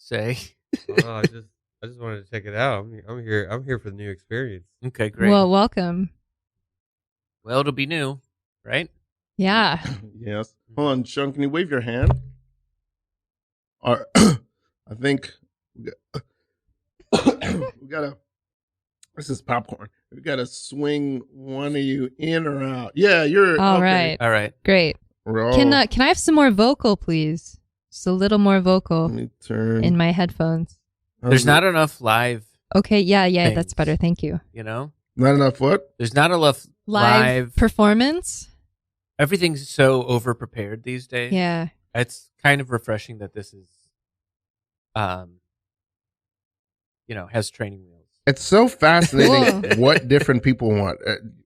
say. I just wanted to check it out. I'm here for the new experience. Okay, great. Well, welcome. Well, it'll be new, right? Yeah. Yes. Hold on, Sean. Can you wave your hand? Or, I think we gotta. This is popcorn. We gotta swing one of you in or out. Yeah, you're All okay. right. All right. Great. Can I have some more vocal, please? Just a little more vocal Let me turn. in my headphones. There's not enough live, Okay. Yeah. Thanks. That's better. Thank you. Not enough what? There's not enough Live performance. Everything's so over prepared these days. Yeah. It's kind of refreshing that this is, has training wheels. It's so fascinating what different people want.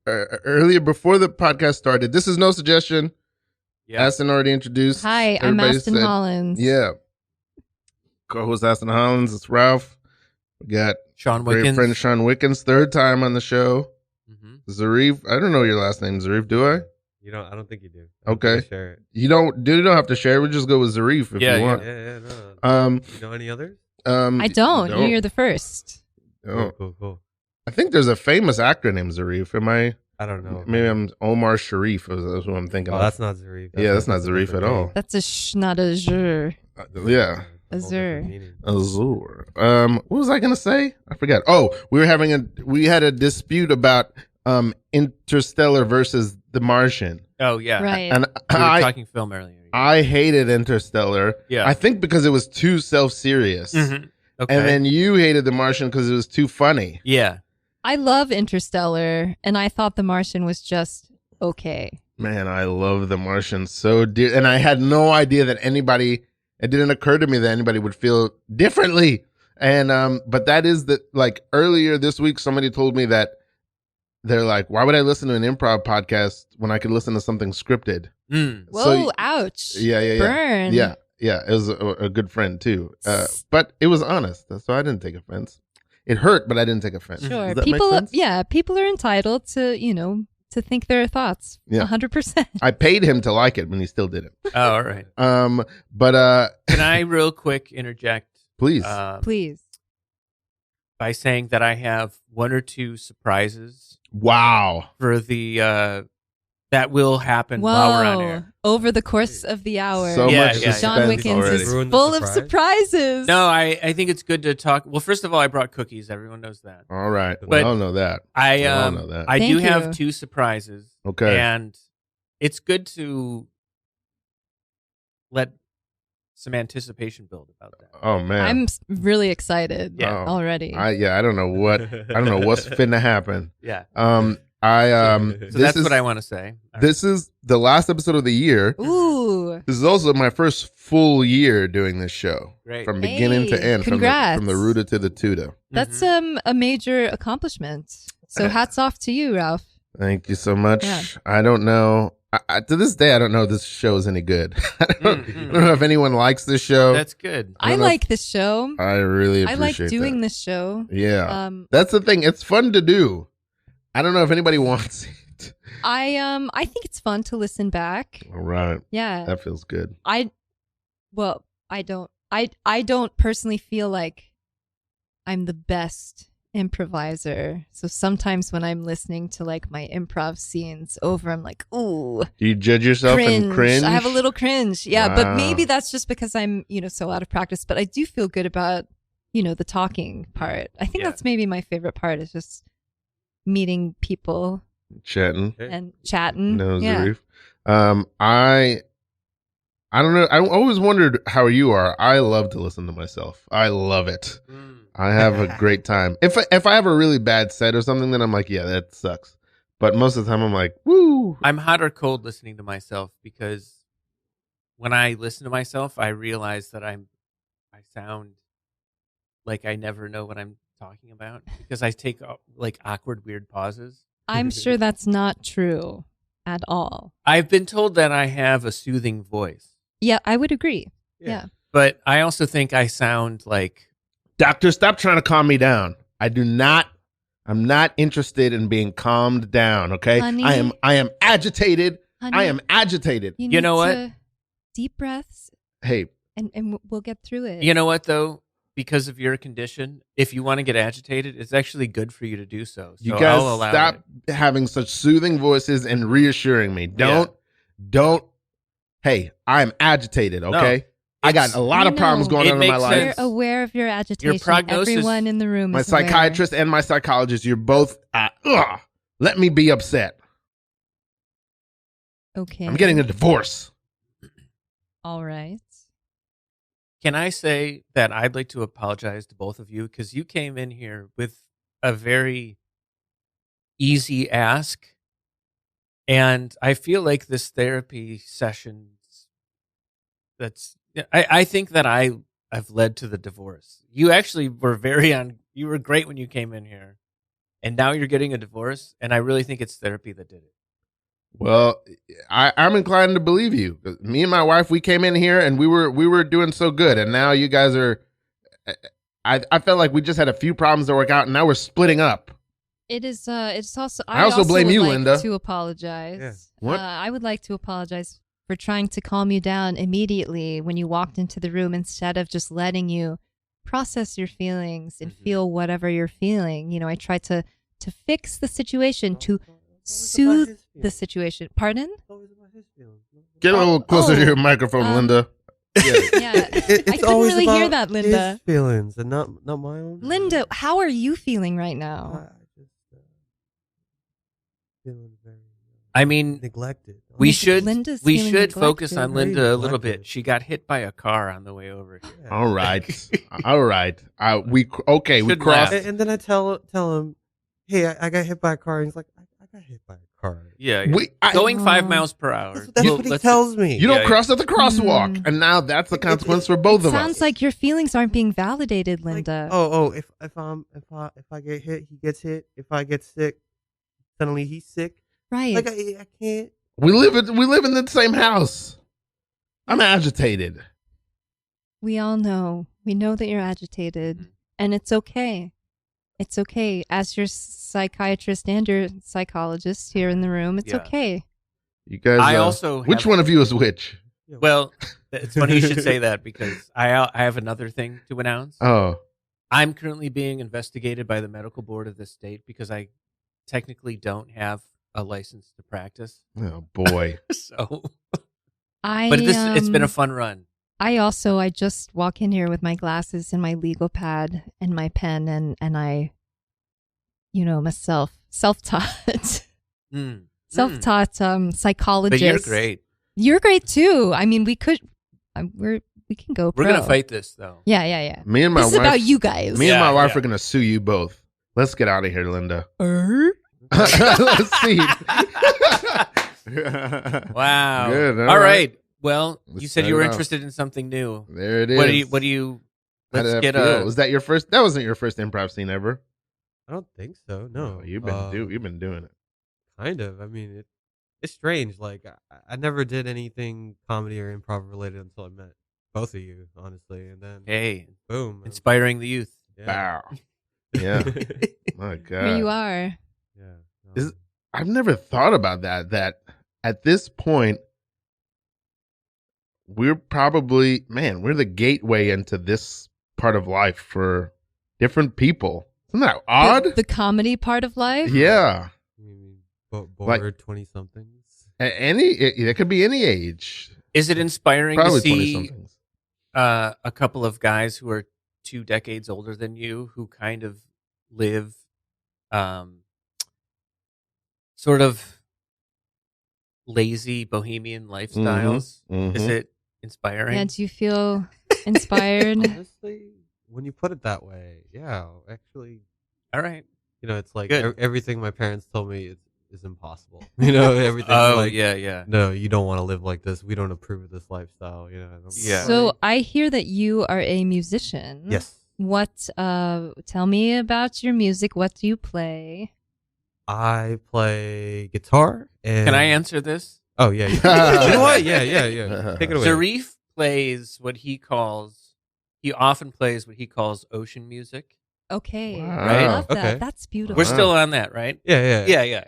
Earlier, before the podcast started, this is no suggestion. Yeah. Aston already introduced. Hi, I'm Everybody Aston said- Hollins. Yeah. Co-host Aston Hollins. It's Ralph. We got Shawn great Wickens. friend Shawn Wickens, third time on the show. Mm-hmm. Zarif. I don't know your last name, Zarif. Do I? I don't think you do. Okay. Share it. You don't have to share. We just go with Zarif if you want. Yeah. No. You know any others? I don't. No. You're the first. Oh. Cool. I think there's a famous actor named Zarif. Am I? I don't know. Maybe I'm Omar Sharif. That's what I'm thinking. Oh, of. that's not Zarif. That's not Zarif at all. That's a not a zr. Yeah. Azure. Azure. What was I gonna say? I forgot. Oh, we had a dispute about Interstellar versus The Martian. Oh, yeah. Right. And We were talking film earlier. I hated Interstellar. Yeah. I think because it was too self-serious. Mm-hmm. Okay. And then you hated The Martian because it was too funny. Yeah. I love Interstellar, and I thought The Martian was just okay. Man, I love The Martian so dear. And I had no idea that it didn't occur to me that anybody would feel differently. And, but that is earlier this week, somebody told me that they're like, why would I listen to an improv podcast when I could listen to something scripted? Whoa, ouch. Yeah. Burn. Yeah. It was a good friend too. But it was honest. So I didn't take offense. It hurt, but I didn't take offense. Sure. Does that make sense? People are entitled to, to think their thoughts. Yeah. 100%. I paid him to like it when he still didn't. Oh, all right. But Can I real quick interject? please. Please. By saying that I have one or two surprises Wow. for the that will happen while we're on air. Over the course of the hour. So Yeah, much yeah, suspense Shawn Wickens already. is Ruined the full of surprise? surprises. No, I think it's good to talk. Well, first of all, I brought cookies. Everyone knows that. All right. We But all know that. I We all know that. I Thank do you. have two surprises. Okay. And it's good to let some anticipation build about that. Oh man. I'm really excited Yeah. already. I don't know what's finna happen. Yeah. So So that's what I want to say. This is the last episode of the year. Ooh. This is also my first full year doing this show. Great. From beginning to Hey, end. congrats. From the Ruta to the Tuta. That's Mm-hmm. a major accomplishment. So hats off to you, Ralph. Thank you so much. Yeah. I don't know. To this day, I don't know if this show is any good. I don't know if anyone likes this show. That's good. I I don't know like this show. I really I appreciate like doing that. this show. Yeah. That's the thing. It's fun to do. I don't know if anybody wants it. I think it's fun to listen back. All right. Yeah. That feels good. I don't personally feel like I'm the best improviser. So sometimes when I'm listening to like my improv scenes over, I'm like, ooh, Do you judge yourself and cringe? I have a little cringe. Yeah, Wow. but maybe that's just because I'm, so out of practice. But I do feel good about, the talking part. I think Yeah. that's maybe my favorite part is just meeting people Chatting. and chatting. No, yeah. Zarif. I don't know. I always wondered how you are. I love to listen to myself. I love it. I have a great time. If I have a really bad set or something, then I'm like, yeah, that sucks. But most of the time, I'm like, woo. I'm hot or cold listening to myself because when I listen to myself, I realize that I sound like I never know what I'm talking about because I take like awkward, weird pauses. I'm sure that's not true at all. I've been told that I have a soothing voice, Yeah, I would agree. Yeah. but I also think I sound like Doctor, stop trying to calm me down. I'm not interested in being calmed down, okay? Honey. I am agitated. Honey, I am agitated. You know need what? to deep breaths Hey, and we'll get through it. you know what though. because of your condition, if you want to get agitated, it's actually good for you to do so. You So guys I'll allow stop it. having such soothing voices and reassuring me. Don't. Hey, I'm agitated. Okay, I got a lot of problems going It on in my makes life. We're aware of your agitation. prognosis- Everyone in the room My is aware. psychiatrist and my psychologist, you're both. Let me be upset. Okay. I'm getting a divorce. All right. Can I say that I'd like to apologize to both of you because you came in here with a very easy ask, and I feel like this therapy session. I think that I've led to the divorce. You actually were you were great when you came in here, and now you're getting a divorce, and I really think it's therapy that did it. Well, I'm inclined to believe you. Me and my wife, we came in here and we were doing so good, and now you guys are. I felt like we just had a few problems to work out, and now we're splitting up. It is. It's also. I also blame would you, like Linda. To apologize. Yeah. What? I would like to apologize for trying to calm you down immediately when you walked into the room instead of just letting you process your feelings and feel whatever you're feeling. You know, I tried to fix the situation, to soothe the situation. Pardon? Get a little closer to your microphone, Linda. Yeah, I couldn't really hear that, Linda. His feelings and not my own. Linda, how are you feeling right now? Just feeling very I mean, neglected. we Linda's should feeling focus neglected. on Very Linda a little neglected. bit. She got hit by a car on the way over here. Yeah. All right. We Shouldn't crossed. laugh. And then I tell him, hey, I got hit by a car. And he's like, I got hit by a car. Yeah, I- going 5 Oh. miles per hour. That's Well, what he let's- tells me. You don't Yeah. cross at the crosswalk, and now that's the consequence for both of us. Sounds like your feelings aren't being validated, Like, Linda. if I get hit, he gets hit. If I get sick, suddenly he's sick. Right. Like I can't. we live in the same house. I'm agitated. We all know. We know that you're agitated, Mm. and it's okay. It's okay. As your psychiatrist and your psychologist here in the room, it's Yeah. okay. You guys. I also Which have- one of you is which? Well, it's funny you should say that because I have another thing to announce. Oh, I'm currently being investigated by the medical board of this state because I technically don't have a license to practice. oh boy. So, I but it's been a fun run. I just walk in here with my glasses and my legal pad and my pen and I, I'm a self-taught Mm. self-taught psychologist. But you're great. You're great too. I mean, we can go. We're pro. gonna fight this though. Yeah. Me and my This wife. is about you guys. Me and my Yeah, wife yeah. are gonna sue you both. Let's get out of here, Linda. Let's see. Wow. Good. All right. Well, Let's you said start you were it off. interested in something new. There it is. What do you? How did Let's that get feel? a. Was that your first? That wasn't your first improv scene ever. I don't think so. No, You've been doing it. kind of. I mean, it's strange. Like I never did anything comedy or improv related until I met both of you, honestly, and then Hey, boom, inspiring the youth. yeah. Bow. Yeah. My God. Here you are. Yeah. Is- I've never thought about that. That at this point, we're probably, we're the gateway into this part of life for different people. Isn't that odd? The comedy part of life. Yeah. Bored 20 somethings. It could be any age. Is it inspiring Probably to 20 see somethings. a couple of guys who are 2 decades older than you who kind of live sort of lazy bohemian lifestyles? Is Mhm. it inspiring? And you feel inspired. Honestly, when you put it that way, yeah, actually, All right. it's like Good. everything my parents told me is impossible. Everything. Oh, like, yeah. no, you don't want to live like this. We don't approve of this lifestyle. I don't- Yeah. So I hear that you are a musician. yes, What? Tell me about your music. What do you play? I play guitar. And Can I answer this? Oh yeah. You know what? Yeah. Take it away. Zarif plays what he often plays what he calls ocean music. Okay, Wow. I Right? love that. Okay. That's beautiful. We're Wow. still on that, right? Yeah. Yeah.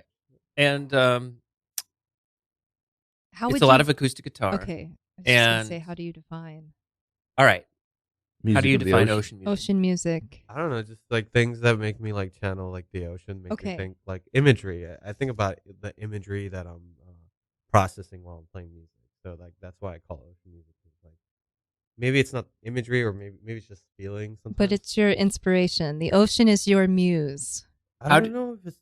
And How it's would a lot you- of acoustic guitar. Okay. I was just gonna And- say, how do you define? All right. How do you of the define ocean music? Ocean music. I don't know, just like things that make me like channel like the ocean, make me Okay. think like imagery. I think about the imagery that I'm processing while I'm playing music. So like that's why I call it ocean music. It's like maybe it's not imagery, or maybe it's just feeling sometimes. But it's your inspiration. The ocean is your muse. I How don't know if it's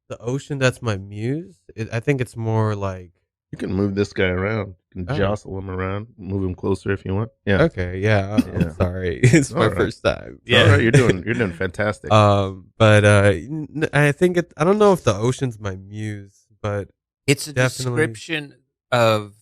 the ocean that's my muse. I think it's more like You can move this guy around. You can Oh. jostle him around, move him closer if you want. Yeah. okay, yeah. I'm Yeah. sorry, it's my Alright. first time. Yeah. All right, you're doing fantastic. But I think I don't know if the ocean's my muse, but It's a Definitely. description of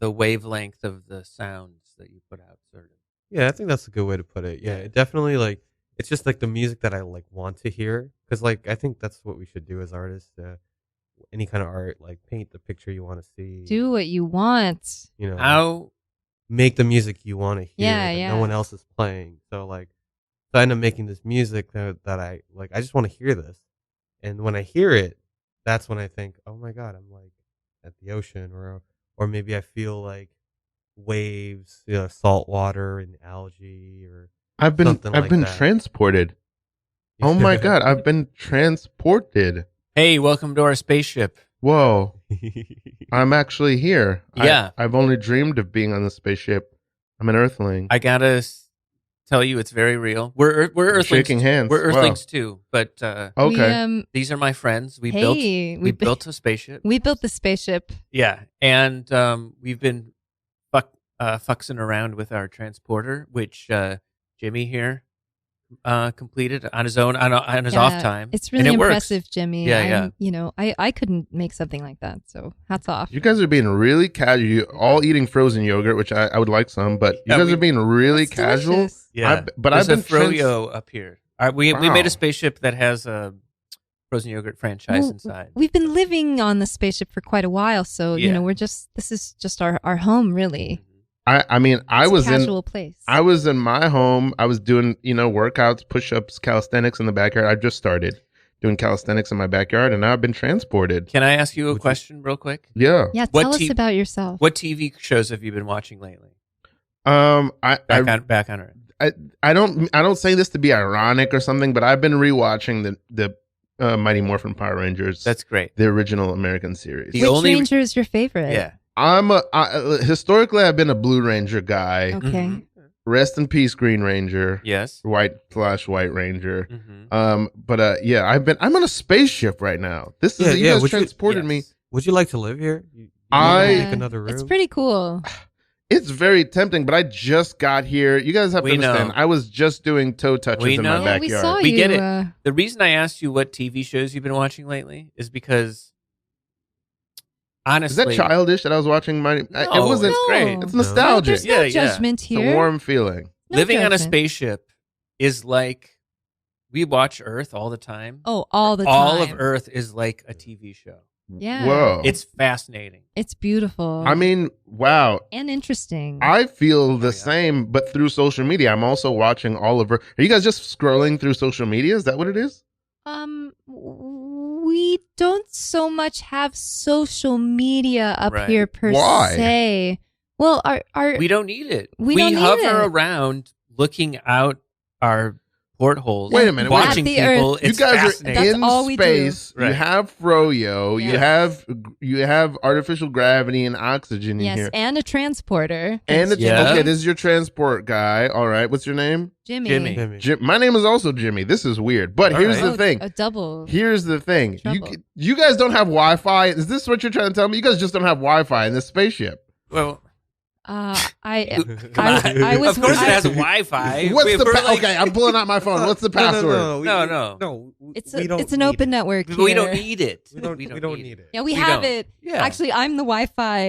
the wavelength of the sounds that you put out, sort of. yeah, I think that's a good way to put it. Yeah, it definitely like it's just like the music that I like want to hear, because like I think that's what we should do as artists. Any kind of art, like paint the picture you want to see. Do what you want. You know, How make the music you want to hear Yeah, that yeah. no one else is playing. So I end up making this music that I like. I just want to hear this, and when I hear it, that's when I think, oh my god, I'm like at the ocean, or maybe I feel like waves, salt water and algae, or I've been something like that. transported. Oh my god, I've been transported. hey, welcome to our spaceship. Whoa, I'm actually here. Yeah. I've only dreamed of being on the spaceship. I'm an Earthling. I gotta tell you, it's very real. We're Earthlings. shaking hands. We're Wow. Earthlings too, but Okay. these are my friends. We Hey, built a spaceship. we built the spaceship. Yeah, and we've been fuxing around with our transporter, which Jimmy here completed on his own on his off time. It's And really it works. impressive, Jimmy. Yeah, yeah. I couldn't make something like that. So hats off. You guys are being really casual. You all eating frozen yogurt, which I would like some, but you Yeah, guys are being really It's casual. delicious. Yeah, but there's I've a been trans- froyo up here. We made Wow. a spaceship that has a frozen yogurt franchise Well, inside. We've been living on the spaceship for quite a while, so Yeah. this is just our home, really. I mean, I It's was a in casual place. I was in my home. I was doing, workouts, push-ups, calisthenics in the backyard. I just started doing calisthenics in my backyard, and now I've been transported. Can I ask you a Would you- question real quick? Yeah. Yeah, What tell us t- about yourself. What TV shows have you been watching lately? I Back on Earth. I don't say this to be ironic or something, but I've been rewatching the Mighty Morphin Power Rangers. That's great. the original American series. The Which only- ranger is your favorite? Yeah. Historically I've been a Blue Ranger guy. Okay. Mhm. Rest in peace, Green Ranger. Yes. White/White Ranger. Mm-hmm. Yeah, I'm on a spaceship right now. This is you guys would you- transported me. Would you like to live here? You I- wanna Yeah, make another room. It's pretty cool. It's very tempting, but I just got here. You guys have to We understand. know. I was just doing toe touches We in know. my Yeah, we backyard. saw We you. get it. The reason I asked you what TV shows you've been watching lately is because, Is honestly, that childish that I was watching my? It No, wasn't. it's great. It's No. nostalgic. There's no Yeah, yeah. judgment It's a here. warm feeling. No living on a judgment. spaceship is like we watch Earth all the time. Oh, all the time. All of Earth is like a TV show. Yeah. Whoa. It's fascinating. It's beautiful. I mean, wow. and interesting. I feel the yeah. same, but through social media. I'm also watching Oliver. Are you guys just scrolling through social media? Is that what it is? We don't so much have social media up Right. here per Why? se. Well, our We don't need it. We don't need hover it. around looking out our portholes. Wait a minute, wait a Watching minute. At the people. Earth. It's you guys fascinating. are That's in all we do. space. You Right. have froyo. Yes. You have artificial gravity and oxygen in yes, here. and a transporter. And Thanks, it's Yeah. okay. This is your transport guy. All right. What's your name? Jimmy. Jimmy. Jim. My name is also Jimmy. This is weird. But All here's right. the thing. A double. Here's the thing. Trouble. You guys don't have Wi-Fi. Is this what you're trying to tell me? You guys just don't have Wi-Fi in this spaceship. Well, I come on. I was of course, it I- has Wi-Fi. What's the We're like- okay? I'm pulling out my phone. What's the password? No. It's we don't it's an need open it. network. We don't here. need it. We don't need it. Yeah, we We have don't. it. Yeah. Actually, I'm the Wi-Fi.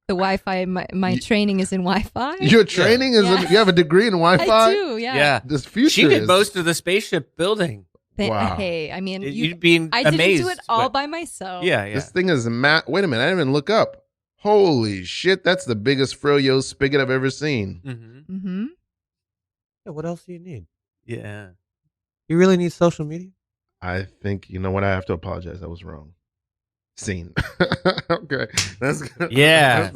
The Wi-Fi. My training is in Wi-Fi. Your training is Yeah. you have a degree in Wi-Fi. I do. Yeah. Yeah. This future. She did is- most of the spaceship building. Wow. Hey, I mean, You'd be I amazed. didn't do it all but- by myself. Yeah, yeah. This thing is Wait a minute. I didn't even look up. Holy shit! That's the biggest froyo spigot I've ever seen. Mm-hmm. Mm-hmm. Yeah, what else do you need? Yeah. You really need social media? I think you know what. I have to apologize. I was wrong. scene. Okay, that's good. Yeah.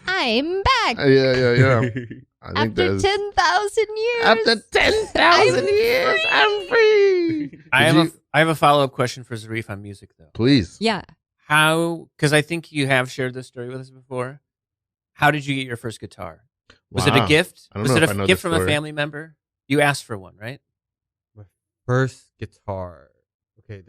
I'm back Yeah. I think after that's 10,000 years. after 10,000 I'm years, I'm free. I have a follow-up question for Zarif on music, though. Please. Yeah. How? Because I think you have shared this story with us before. How did you get your first guitar? Was it a Wow. gift? I don't Was know it if I know a gift this from a story. family member? You asked for one, right? My first guitar. Okay,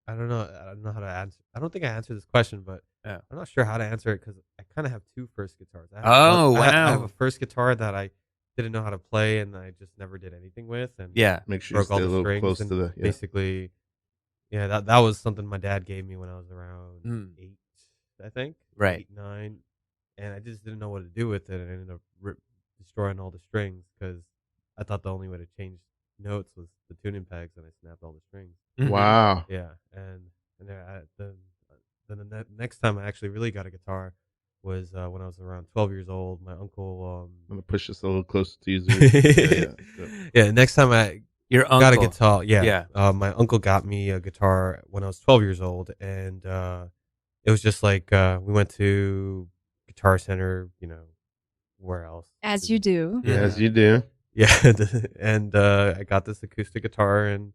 I don't know how to answer. I don't think I answered this question, but Oh. I'm not sure how to answer it because I kind of have two first guitars. I have Oh, I have wow. a first guitar that I didn't know how to play and I just never did anything with, and Yeah. Make sure you broke stay all a the little strings close and to the. Yeah. basically, yeah, that was something my dad gave me when I was around Mm. 8, I think, Right. 8, 9, and I just didn't know what to do with it. And I ended up destroying all the strings because I thought the only way to change notes was the tuning pegs, and I snapped all the strings. Mhm. Wow. Yeah, and then the next time I actually really got a guitar was when I was around 12 years old. My uncle, I'm gonna push this a little closer to you, Zarif. yeah. Next time I Your uncle. got a guitar, Yeah. my uncle got me a guitar when I was 12 years old, and it was just like we went to Guitar Center, where else? As you do. Yeah. As you do. Yeah, and I got this acoustic guitar and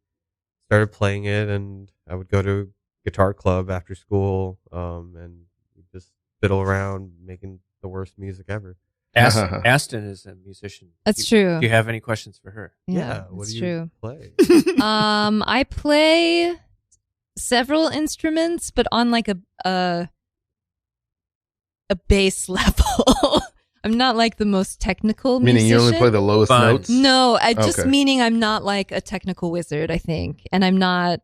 started playing it, and I would go to guitar club after school, and just fiddle around making the worst music ever. Aston is a musician. That's true. Do you have any questions for her? Yeah, what that's do you true. play? I play several instruments, but on like a base level. I'm not like the most technical Meaning musician. you only play the lowest Fun. notes? No, just Okay. meaning I'm not like a technical wizard, I think. And I'm not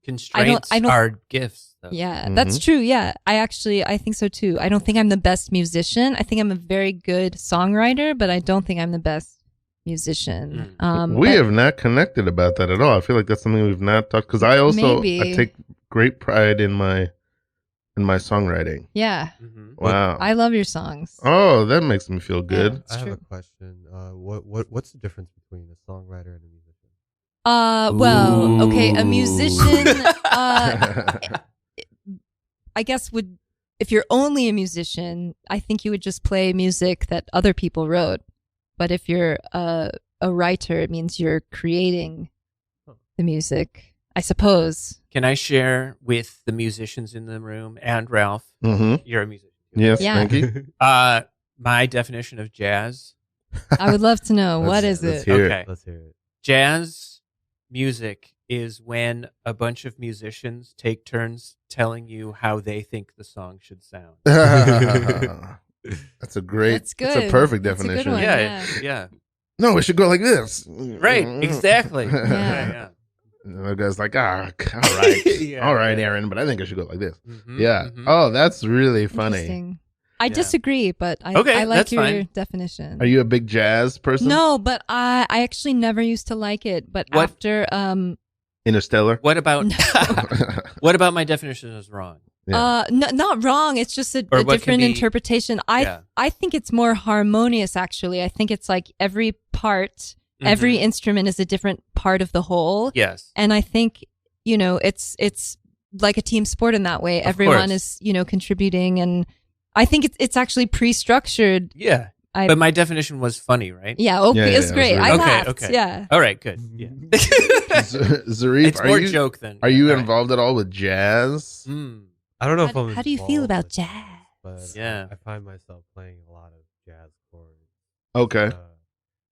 Constraints I don't- are gifts, though. yeah, Mhm. that's true. Yeah. I think so too. I don't think I'm the best musician. I think I'm a very good songwriter, but I don't think I'm the best musician. We but- have not connected about that at all. I feel like that's something we've not talked, because I also Maybe. I take great pride in my songwriting. Yeah. Mhm. Wow. I love your songs. Oh, that makes me feel good. It's I have true. a question. What's the difference between a songwriter and a musician? Well, okay, a Ooh. musician I guess if you're only a musician, I think you would just play music that other people wrote. But if you're a writer, it means you're creating the music, I suppose. Can I share with the musicians in the room and Ralph? Mm-hmm. You're a musician. Yes, Yeah. thank you. My definition of jazz. I would love to know. What is Let's it? hear Okay. it. Let's hear it. Jazz music is when a bunch of musicians take turns telling you how they think the song should sound. That's a great. That's good. That's a perfect That's a good definition. one. Yeah, yeah. yeah. No, it should go like this. Right, exactly. Yeah. And the guy's like, all right, Yeah, all right, yeah. Aaron, but I think I should go like this. Mhm, Yeah. mhm. Oh, that's really funny. Interesting. I Yeah. disagree, but Okay, I like that's your fine. definition. Are you a big jazz person? No, but I actually never used to like it. But What- after Interstellar. What about No. what about my definition is wrong? Yeah. not wrong. It's just Or a what can different be- interpretation. Yeah. I think it's more harmonious. Actually, I think it's like every part, every Mhm. instrument is a different part of the whole. Yes. And I think it's like a team sport in that way. Of Everyone course. is contributing, and I think it's actually pre-structured. Yeah. I- But my definition was funny, right? Yeah, okay, Yeah, it was yeah, great. it was I really good. laughed. Okay. Yeah. All right, good. Yeah. Zarif, it's are more you joke than are you all right. involved at all with jazz? Mm. I don't know if How, I'm. how do you feel involved about with jazz? it, but Yeah. I find myself playing a lot of jazz chords. Okay.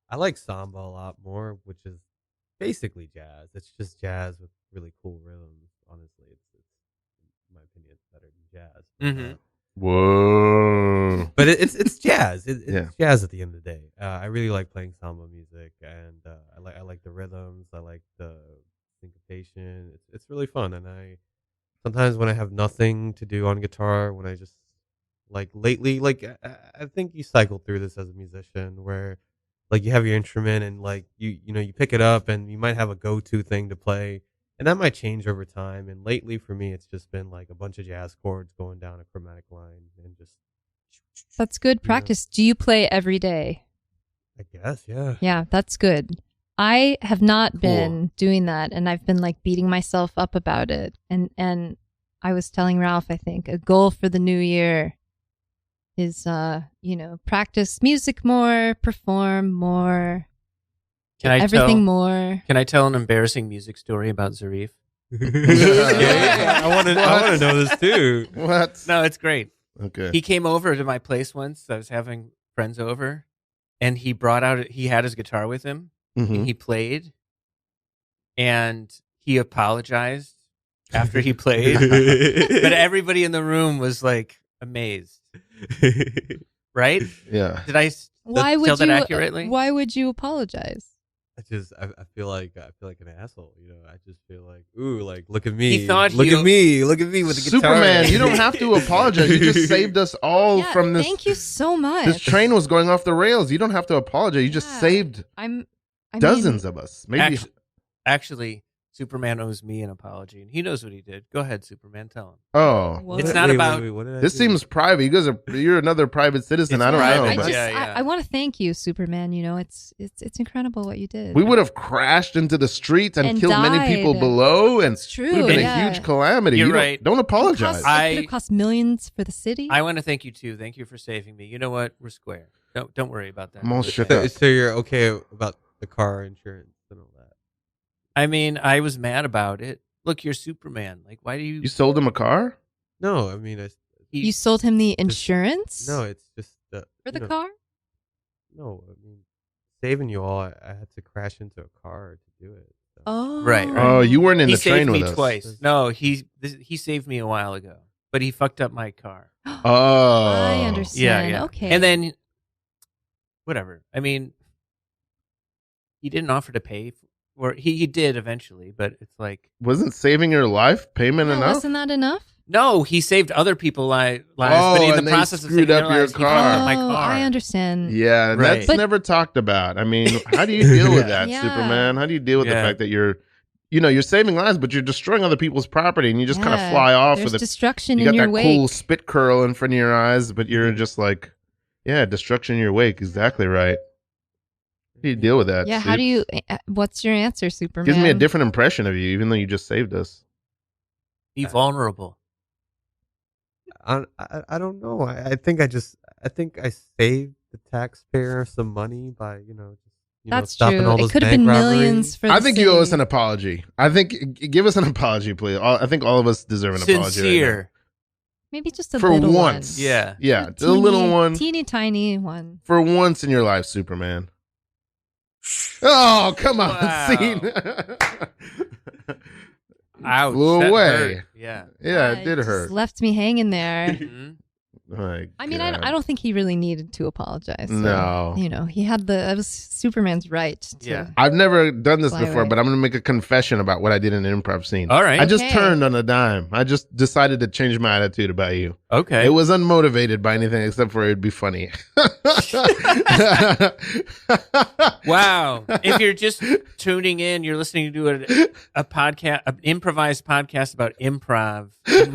I like samba a lot more, which is basically jazz. It's just jazz with really cool rhythms. Honestly, it's in my opinion, it's better than jazz. Mhm. Whoa. But it's jazz. It's Yeah. jazz at the end of the day. I really like playing samba music, and I like the rhythms. I like the syncopation. It's really fun, and I sometimes when I have nothing to do on guitar, when I just like lately, like I think you cycle through this as a musician, where like you have your instrument and like you pick it up and you might have a go-to thing to play, and that might change over time. And lately for me, it's just been like a bunch of jazz chords going down a chromatic line and just. That's good Yeah. practice. Do you play every day? I guess, yeah. Yeah, that's good. I have not Cool. been doing that, and I've been like beating myself up about it. And I was telling Ralph, I think a goal for the new year is, practice music more, perform more, everything more. Can I tell an embarrassing music story about Zarif? Yeah. I want to know this too. What? No, it's great. Okay. He came over to my place once. I was having friends over, and he had his guitar with him, Mhm. and he played, and he apologized after he played, but everybody in the room was like amazed. Right? Yeah. Did I Why would tell that you? accurately? Why would you apologize? I feel like an asshole. I just feel like, ooh, like look at me, He thought look at me with the guitar. Superman, you don't have to apologize. You just saved us all Yeah, from this. thank you so much. This train was going off the rails. You don't have to apologize. You just Yeah. saved I dozens of us. Maybe. Actually, Superman owes me an apology, and he knows what he did. Go ahead, Superman, tell him. Oh, Well, It's not about- what did I this do? seems private. You're another private citizen. It's I don't private, know. but- But Yeah. I want to thank you, Superman. It's incredible what you did. we would have crashed into the streets and And killed many died. people below, and It's it true. would have been yeah. a huge calamity. You're You don't- right. Don't apologize. It could have cost millions for the city. I want to thank you too. Thank you for saving me. You know what? We're square. Don't worry about that. I'm all We're shook okay. up. So you're okay about the car insurance and all that? I mean, I was mad about it. Look, you're Superman. Like, why do you? You sold him a car? No, I mean, you sold him the insurance no, it's just for the car. No, I mean, saving you all, I had to crash into a car to do it. So. Oh, Right. Oh, you weren't in He the train saved me with us. twice. No, he saved me a while ago, but he fucked up my car. Oh, I understand. Yeah. Okay. And then, whatever. I mean, he didn't offer to pay, or he did eventually, but it's like, Wasn't saving your life payment No, enough? wasn't that enough? no, he saved other people's lives, Oh, but in the and they process of screwed saving up their your lives, he fucked up my Oh, car. I understand. Yeah, Right. that's But- never talked about. I mean, how do you deal with that, Yeah. Superman? How do you deal with the Yeah. fact that you're saving lives, but you're destroying other people's property, and you just kind of Yeah. fly off There's with it. destruction You in got your that wake. cool spit curl in front of your eyes, but you're just like, yeah, destruction in your wake. Exactly right. How do you deal with that? Yeah. How Supe? do you? What's your answer, Superman? Gives me a different impression of you, even though you just saved us. Be vulnerable. I don't know. I think I saved the taxpayer some money by That's stopping true. all It those could have been bank millions robberies. for. The I think you owe us city. an apology. I think give us an apology, please. I think all of us deserve an apology. Right Sincere. Maybe just a For little once. one. Yeah. Yeah, the little one. teeny tiny one. For once in your life, Superman. Oh, come on, Wow. scene. Ouch. Flew that away. hurt. Yeah. Yeah, It it did just hurt. Left me hanging there. Mhm. My I mean, God. I don't think he really needed to apologize. So, No. he had that was Superman's right. To, Yeah. I've never done this Fly before, away. but I'm going to make a confession about what I did in an improv scene. All right. I just Okay. turned on a dime. I just decided to change my attitude about you. Okay. It was unmotivated by anything except for it'd be funny. Wow. If you're just tuning in, you're listening to a podcast, an improvised podcast about improv. And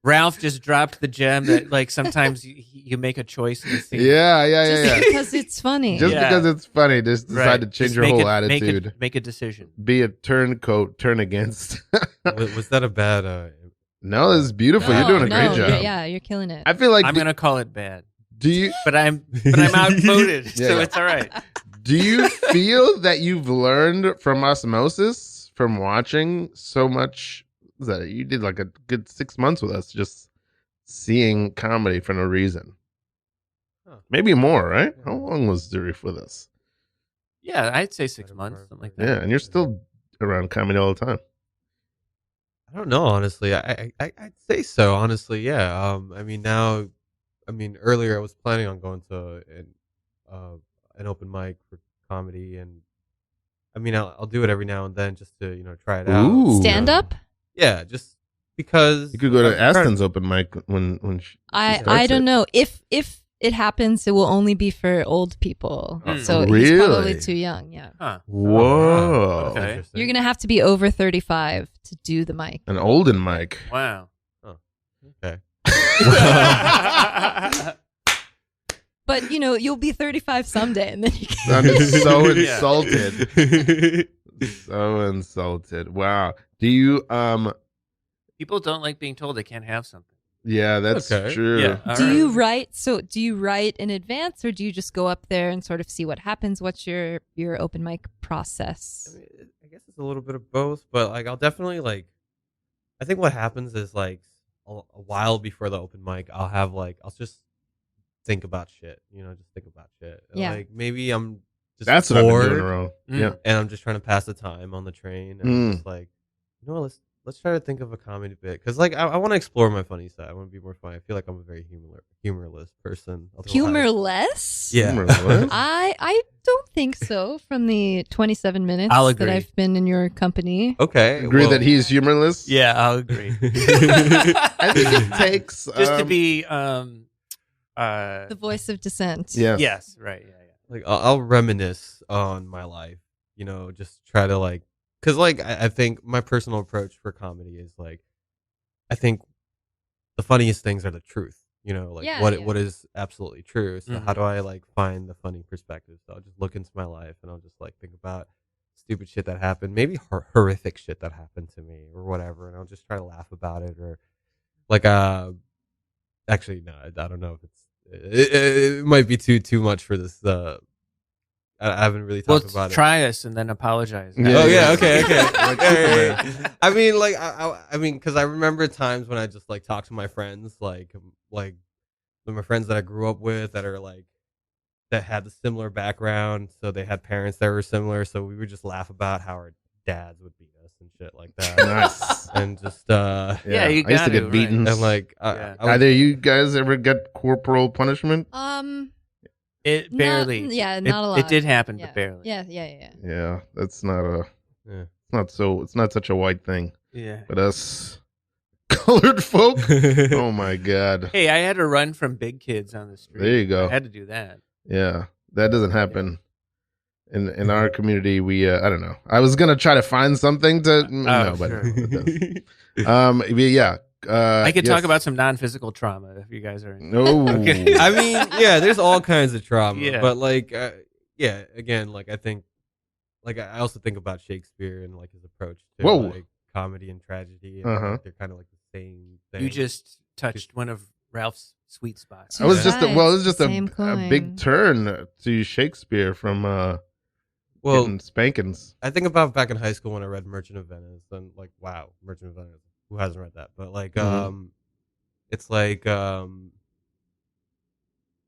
Ralph just dropped the gem that, like, sometimes you make a choice in the scene. Yeah. Just because it's funny. Just Yeah. because it's funny, just decide Right. to change Just your make whole it- attitude. Make a decision. Be a turncoat, turn against. Was that a bad? No, this is beautiful. No, You're doing a no, great job. Yeah, you're killing it. I feel like I'm going to call it bad. do you But I'm outvoted, Yeah, so yeah. it's all right. do you feel that you've learned from osmosis from watching so much that you did like a good 6 months with us just seeing comedy for no reason? Huh. Maybe more, right? How long was Zarif with us? Yeah, I'd say 6 months, something like that. Yeah, and you're still around comedy all the time. I don't know, honestly. I'd say so, honestly. Yeah. Earlier I was planning on going to an open mic for comedy, and I'll do it every now and then just to try it out. Ooh. Stand up? Yeah, just because You could go to I'm trying- Aston's open mic when she I starts don't it. know. If it happens, it will only be for old people. Hmm. So he's Really? probably too young. Yeah. Huh. Whoa. Okay. Interesting. You're going to have to be over 35 to do the mic. An olden mic. Wow. Okay. But, you'll be 35 someday and then you can. I'm so Yeah. insulted. So insulted. Wow. Do you People don't like being told they can't have something. Yeah, that's Okay. true. Yeah. All Do right. you write? So do you write in advance, or do you just go up there and sort of see what happens? What's your open mic process? I mean, I guess it's a little bit of both, but like I'll definitely like. I think what happens is like a while before the open mic, I'll just think about shit. Just think about shit. Yeah. Like maybe I'm just That's what I've been bored, doing wrong. Mm. Yeah. and I'm just trying to pass the time on the train, and I'm just like, let's try to think of a comedy bit, because like I want to explore my funny side. I want to be more funny. I feel like I'm a very humorless person. otherwise. Humorless? Yeah. Humorless? I don't think so. From the 27 minutes I'll that agree. I've been in your company. Okay. Agree well- that he's humorless? Yeah, I'll agree. I think it takes Just to be The voice of dissent. yes, right, yeah. like I'll reminisce on my life, just try to like, because like I think my personal approach for comedy is like, I think the funniest things are the truth, like Yeah, what yeah. what is absolutely true. So Mhm. how do I like find the funny perspective? So I'll just look into my life and I'll just like think about stupid shit that happened, maybe horrific shit that happened to me or whatever, and I'll just try to laugh about it, or like actually no, I don't know if it might be too much for this. I haven't really Well, talked about it. try us and then apologize. Yeah. Oh yeah, okay. Like Yeah. Superman. I mean, like, I mean, because I remember times when I just like talk to my friends, like my friends that I grew up with that are like that had a similar background, so they had parents that were similar, so we would just laugh about how our dads would beat us and shit like that, Nice. and just Yeah, you I used got to to, get beaten. and like Yeah. I would- Either you guys ever get corporal punishment? It barely. Yeah, It- not a lot. It did happen, Yeah. but barely. Yeah. Yeah, that's not yeah. it's not such a white thing. Yeah. But us colored folk, oh my god. Hey, I had to run from big kids on the street. There you go. I had to do that. Yeah, that doesn't happen in our community. We I don't know. I was gonna try to find something to no, but sure. it doesn't. But yeah. I could yes. talk about some non-physical trauma if you guys are. No. Okay. I mean, yeah, there's all kinds of trauma, Yeah. but like, yeah, again, like I think, like I also think about Shakespeare and like his approach to Whoa. like comedy and tragedy, and Uh-huh. like, they're kind of like the same thing. You just touched one of Ralph's sweet spots. I was just Right, it was just same a coin. big turn to Shakespeare from well, getting spankings. I think about back in high school when I read Merchant of Venice, and like, wow, Merchant of Venice. Who hasn't read that? But like, Mhm. it's like,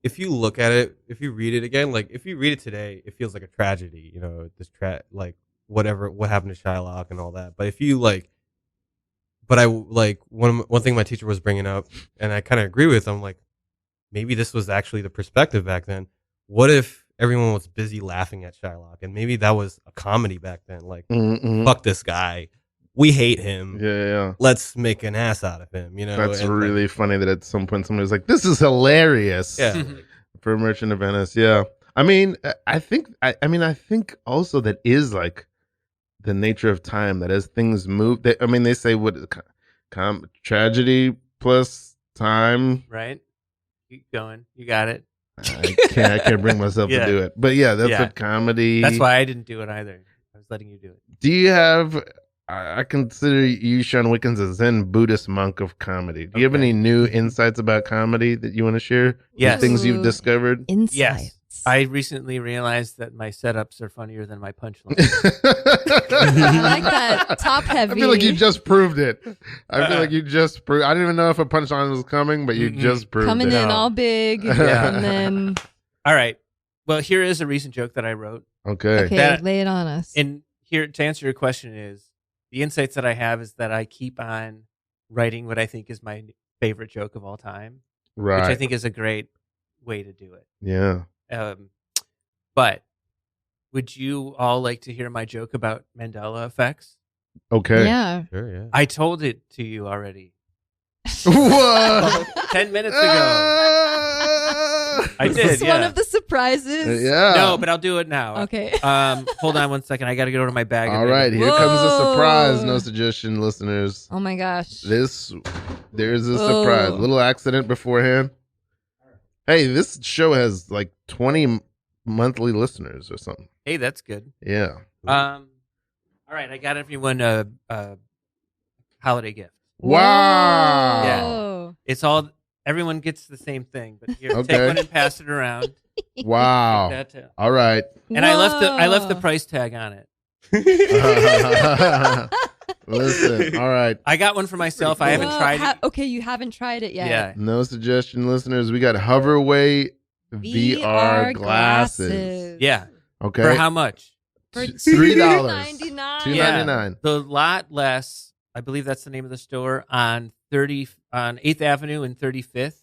if you look at it, if you read it again, like if you read it today, it feels like a tragedy, this like what happened to Shylock and all that. But if you like, but I like one thing my teacher was bringing up, and I kind of agree with. I'm like, maybe this was actually the perspective back then. What if everyone was busy laughing at Shylock, and maybe that was a comedy back then? Like, Mhm. fuck this guy, we hate him. Yeah. Let's make an ass out of him. That's and, like, really funny that at some point somebody was like, "This is hilarious." yeah. like, For Merchant of Venice. Yeah. I mean, I think also that is like the nature of time, that as things move, they say what tragedy plus time. Right? Keep going. You got it. I can't bring myself Yeah. to do it. But yeah, that's Yeah. what comedy. That's why I didn't do it either. I was letting you do it. Do you have? I consider you, Shawn Wickens, a Zen Buddhist monk of comedy. Do you have Okay. any new insights about comedy that you want to share? Yes. Things you've Ooh. discovered. Insights. Yes. I recently realized that my setups are funnier than my punchlines. I like that. Top heavy. I feel like you just proved it. I feel like you just proved. I didn't even know if a punchline was coming, but you Mm-mm. just proved coming it. in No. all big, Yeah. and then All right. Well, here is a recent joke that I wrote. Okay. okay, That- lay it on us. And here, to answer your question, is the insights that I have is that I keep on writing what I think is my favorite joke of all time, Right. which I think is a great way to do it. Yeah. But would you all like to hear my joke about Mandela effects? Okay. yeah. Sure, yeah. I told it to you already What? 10 minutes ago. I This did, is one yeah. of the surprises. Yeah. No, but I'll do it now. Okay. Hold on one second. I got to go to my bag. and All read right. it. Here comes a surprise. Whoa. No suggestion, listeners. Oh my gosh. There's a Whoa. surprise. Little accident beforehand. Hey, this show has like 20 monthly listeners or something. Hey, that's good. Yeah. All right, I got everyone a holiday gift. Wow. Yeah. It's all, everyone gets the same thing, but here, Okay. take one and pass it around. Wow. Take that too. All right. And I left the price tag on it. Listen. All right. I got one for myself. I haven't tried it. Okay, you haven't tried it yet. Yeah. No suggestion, listeners. We got Hoverway VR glasses. Yeah. Okay. For how much? For $3. $2.99. $2.99. The lot less, I believe that's the name of the store, on 8th Avenue and 35th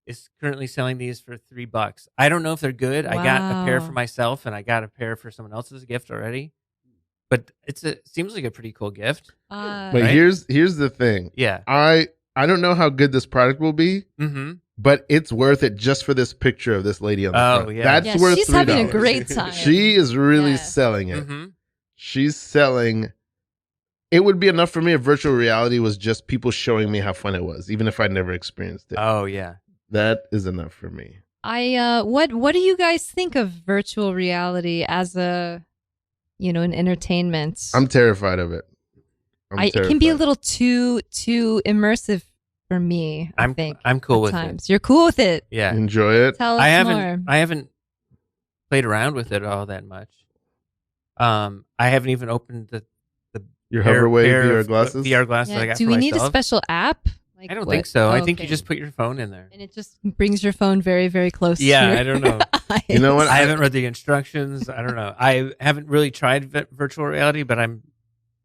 is currently selling these for $3. I don't know if they're good. I got a pair Wow. for myself and I got a pair for someone else as a gift already. But seems like a pretty cool gift. But Right? here's the thing. Yeah. I don't know how good this product will be, Mm-hmm. but it's worth it just for this picture of this lady on the Oh, front. yeah. That's Yeah, worth she's $3. having a great time. She is really Yeah. selling it. Mm-hmm. She's selling. It would be enough for me if virtual reality was just people showing me how fun it was, even if I'd never experienced it. Oh, yeah. That is enough for me. What do you guys think of virtual reality as an entertainment? I'm terrified of it. It can be a little too immersive for me. I think I'm cool at with times. You're cool with it. it. Yeah. Enjoy it. Tell us more. I haven't played around with it all that much. I haven't even opened the Your pair Hoverway VR of glasses. VR glasses Yeah, I got do for we need a myself. special app? Like I don't what? think so. I Oh, think you okay. just put your phone in there. And it just brings your phone very, very close to Yeah, your I don't know. eyes. You know what? I haven't read the instructions. I don't know. I haven't really tried virtual reality, but I'm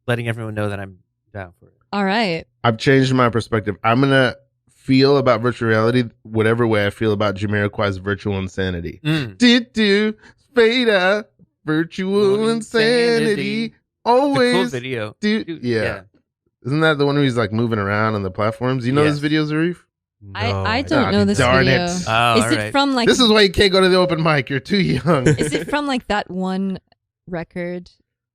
letting everyone know that I'm down for it. All right. I've changed my perspective. I'm gonna feel about virtual reality whatever way I feel about Jamiroquai's virtual insanity. Do Veda, virtual insanity. It's a Always cool video. do. Yeah. Isn't that the one where he's like moving around on the platforms? You know Yes. this video, Zarif? I don't know this darn video. it. Oh, Is all it right. from like This is why you can't go to the open mic. You're too young. is it from like that one record?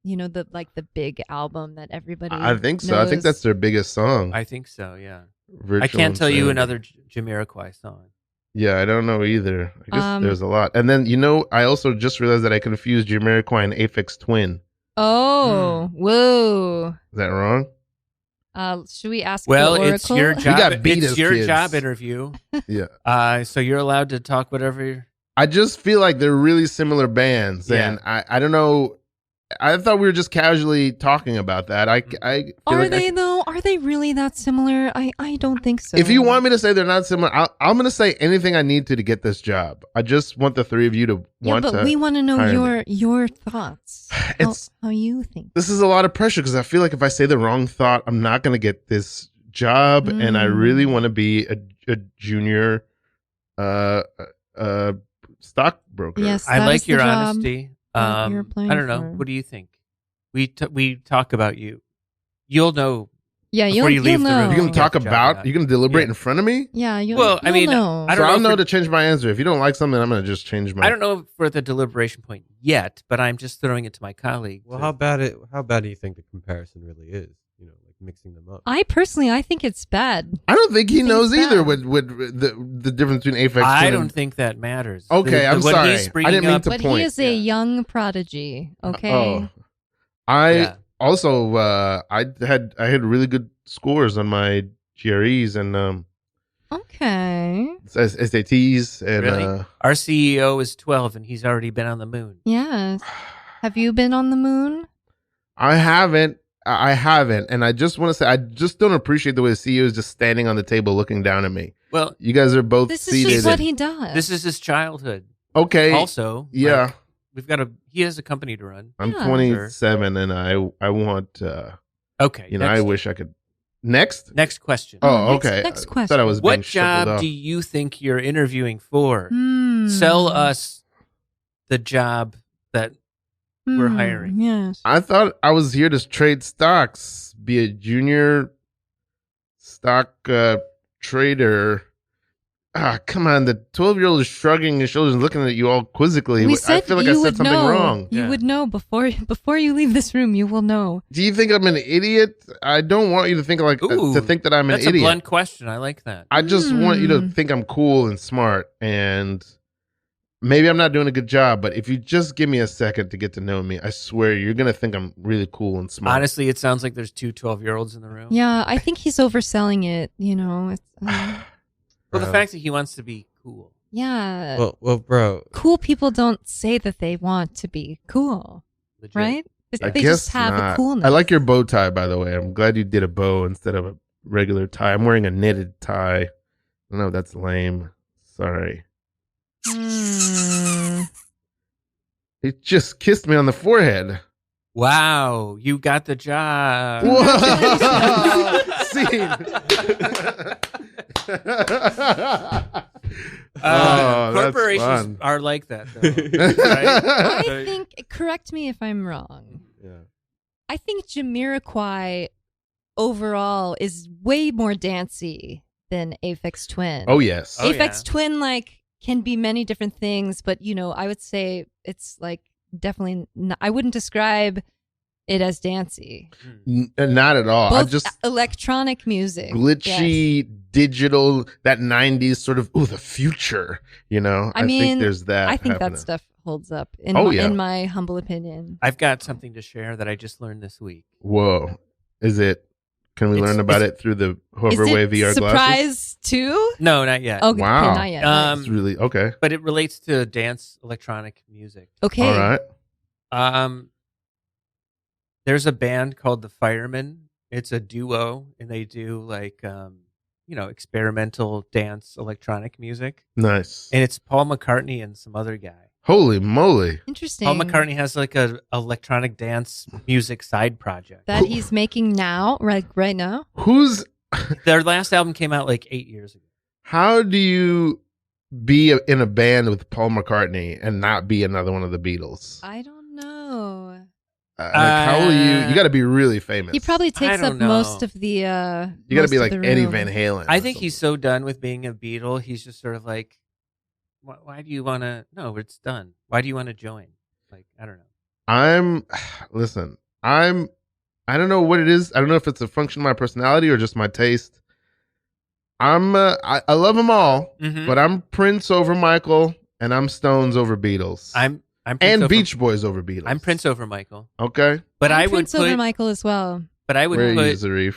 The big album that everybody I think so. I think knows? that's their biggest song. I think so, yeah. Virtual I can't tell you Insanity. another Jamiroquai song. Yeah, I don't know either. I guess there's a lot. And then, I also just realized that I confused Jamiroquai and Aphex Twin. Oh, whoa. Is that wrong? Should we ask Well, the it's Oracle? your job. got beat It's as your kids. job interview. Yeah. So you're allowed to talk whatever. I just feel like they're really similar bands. Yeah. And I don't know. I thought we were just casually talking about that. I feel Are like they though? Are they really that similar? I don't think so. if you want me to say they're not similar, I'm going to say anything I need to get this job. I just want the three of you to yeah, want but to. we want to know hire me. your thoughts. It's- how you think. This is a lot of pressure because I feel like if I say the wrong thought, I'm not going to get this job, and I really want to be a junior stockbroker. Yes, I that like is the your job honesty. that you're applying I don't know. for. What do you think? We talk about you. You'll know. Yeah, Before you leave the know. room. You're going to talk Good job, about. yeah. You're going to deliberate Yeah. in front of me. Yeah, you'll. Well, I you'll mean, know. I So don't I'll know know if to change my answer. If you don't like something, I'm going to just change my. I don't know if we're at the deliberation point yet, but I'm just throwing it to my colleague. Well, to- how bad do you think the comparison really is? Like mixing them up. I think it's bad. I don't think he think knows it's either. bad. With the difference between Aphex. I Twin don't and- think that matters. Okay, I'm what sorry. he's I bringing didn't mean up- to But point. he is a Yeah. young prodigy. Okay. Oh, I Yeah. also I had really good scores on my GREs and Okay. SATs and Really? Our CEO is 12 and he's already been on the moon. Yes. Have you been on the moon? I haven't, and I just want to say I just don't appreciate the way the CEO is just standing on the table looking down at me. Well, You guys are both This is seated. just what he does. this is his childhood. Okay, Also, yeah, like, he has a company to run. I'm Yeah. 27 and I want Okay. I wish I could. Next. Next question. Oh, Next- okay. next I thought I was What being shuffled job off. do you think you're interviewing for? Hmm. Sell us the job that we're Hmm. hiring. Yes. I thought I was here to trade stocks, be a junior stock trader. Come on. The 12-year-old is shrugging his shoulders and looking at you all quizzically. We I said feel like I you said would something know. wrong. You Yeah. would know before you leave this room. You will know. Do you think I'm an idiot? I don't want you to think Ooh, to think that I'm an That's a idiot. blunt question. I like that. I just want you to Hmm. think I'm cool and smart and maybe I'm not doing a good job, but if you just give me a second to get to know me, I swear you're gonna think I'm really cool and smart. Honestly, it sounds like there's two 12-year-olds in the room. Yeah, I think he's overselling it. It's, Well, the Bro. fact that he wants to be cool. yeah. Well, bro. Cool people don't say that they want to be cool, Legit. right? I They guess just have not. a coolness. I like your bow tie, by the way. I'm glad you did a bow instead of a regular tie. I'm wearing a knitted tie. I know that's lame. Sorry. Hmm. He just kissed me on the forehead. Wow, you got the job. Whoa! Scene. Oh, that's Corporations fun. are like that, though. Right? I think, correct me if I'm wrong. Yeah. I think Jamiroquai overall is way more dancey than Aphex Twin. Oh yes. Oh, Aphex yeah. Twin can be many different things, but I would say it's definitely I wouldn't describe it as dancey. Not at all. Both I just electronic music, glitchy, digital, that 90s sort of, the future, I mean, think there's that. I think happening. that stuff holds up in, Oh, my, yeah. in my humble opinion. I've got something to share that I just learned this week. Whoa. Is it, can we learn about it through the Is Hoverway it VR surprise glasses? too? No, not yet. Okay, Wow. okay, not yet. It's really, okay. But it relates to dance electronic music. Okay. All right. There's a band called the Firemen. It's a duo, and they do experimental dance electronic music. Nice. And it's Paul McCartney and some other guy. Holy moly. Interesting. Paul McCartney has a electronic dance music side project. That he's making now, right now. Their last album came out 8 years ago. How do you be in a band with Paul McCartney and not be another one of the Beatles? I don't know. How will you? You got to be really famous. He probably takes don't up know. most of the. You got to most be of like the Eddie room. Van Halen. I or think he's something. so done with being a Beatle. He's just sort of like, why do you want to? No, it's done. Why do you want to join? I don't know. Listen, I don't know what it is. I don't know if it's a function of my personality or just my taste. I love them all, Mhm. but I'm Prince over Michael and I'm Stones over Beatles. I'm Prince and over, Beach Boys over Beatles. I'm Prince over Michael. Okay. But I'm I would Prince put. over Michael as well. But I would Where are you, put. Zarif?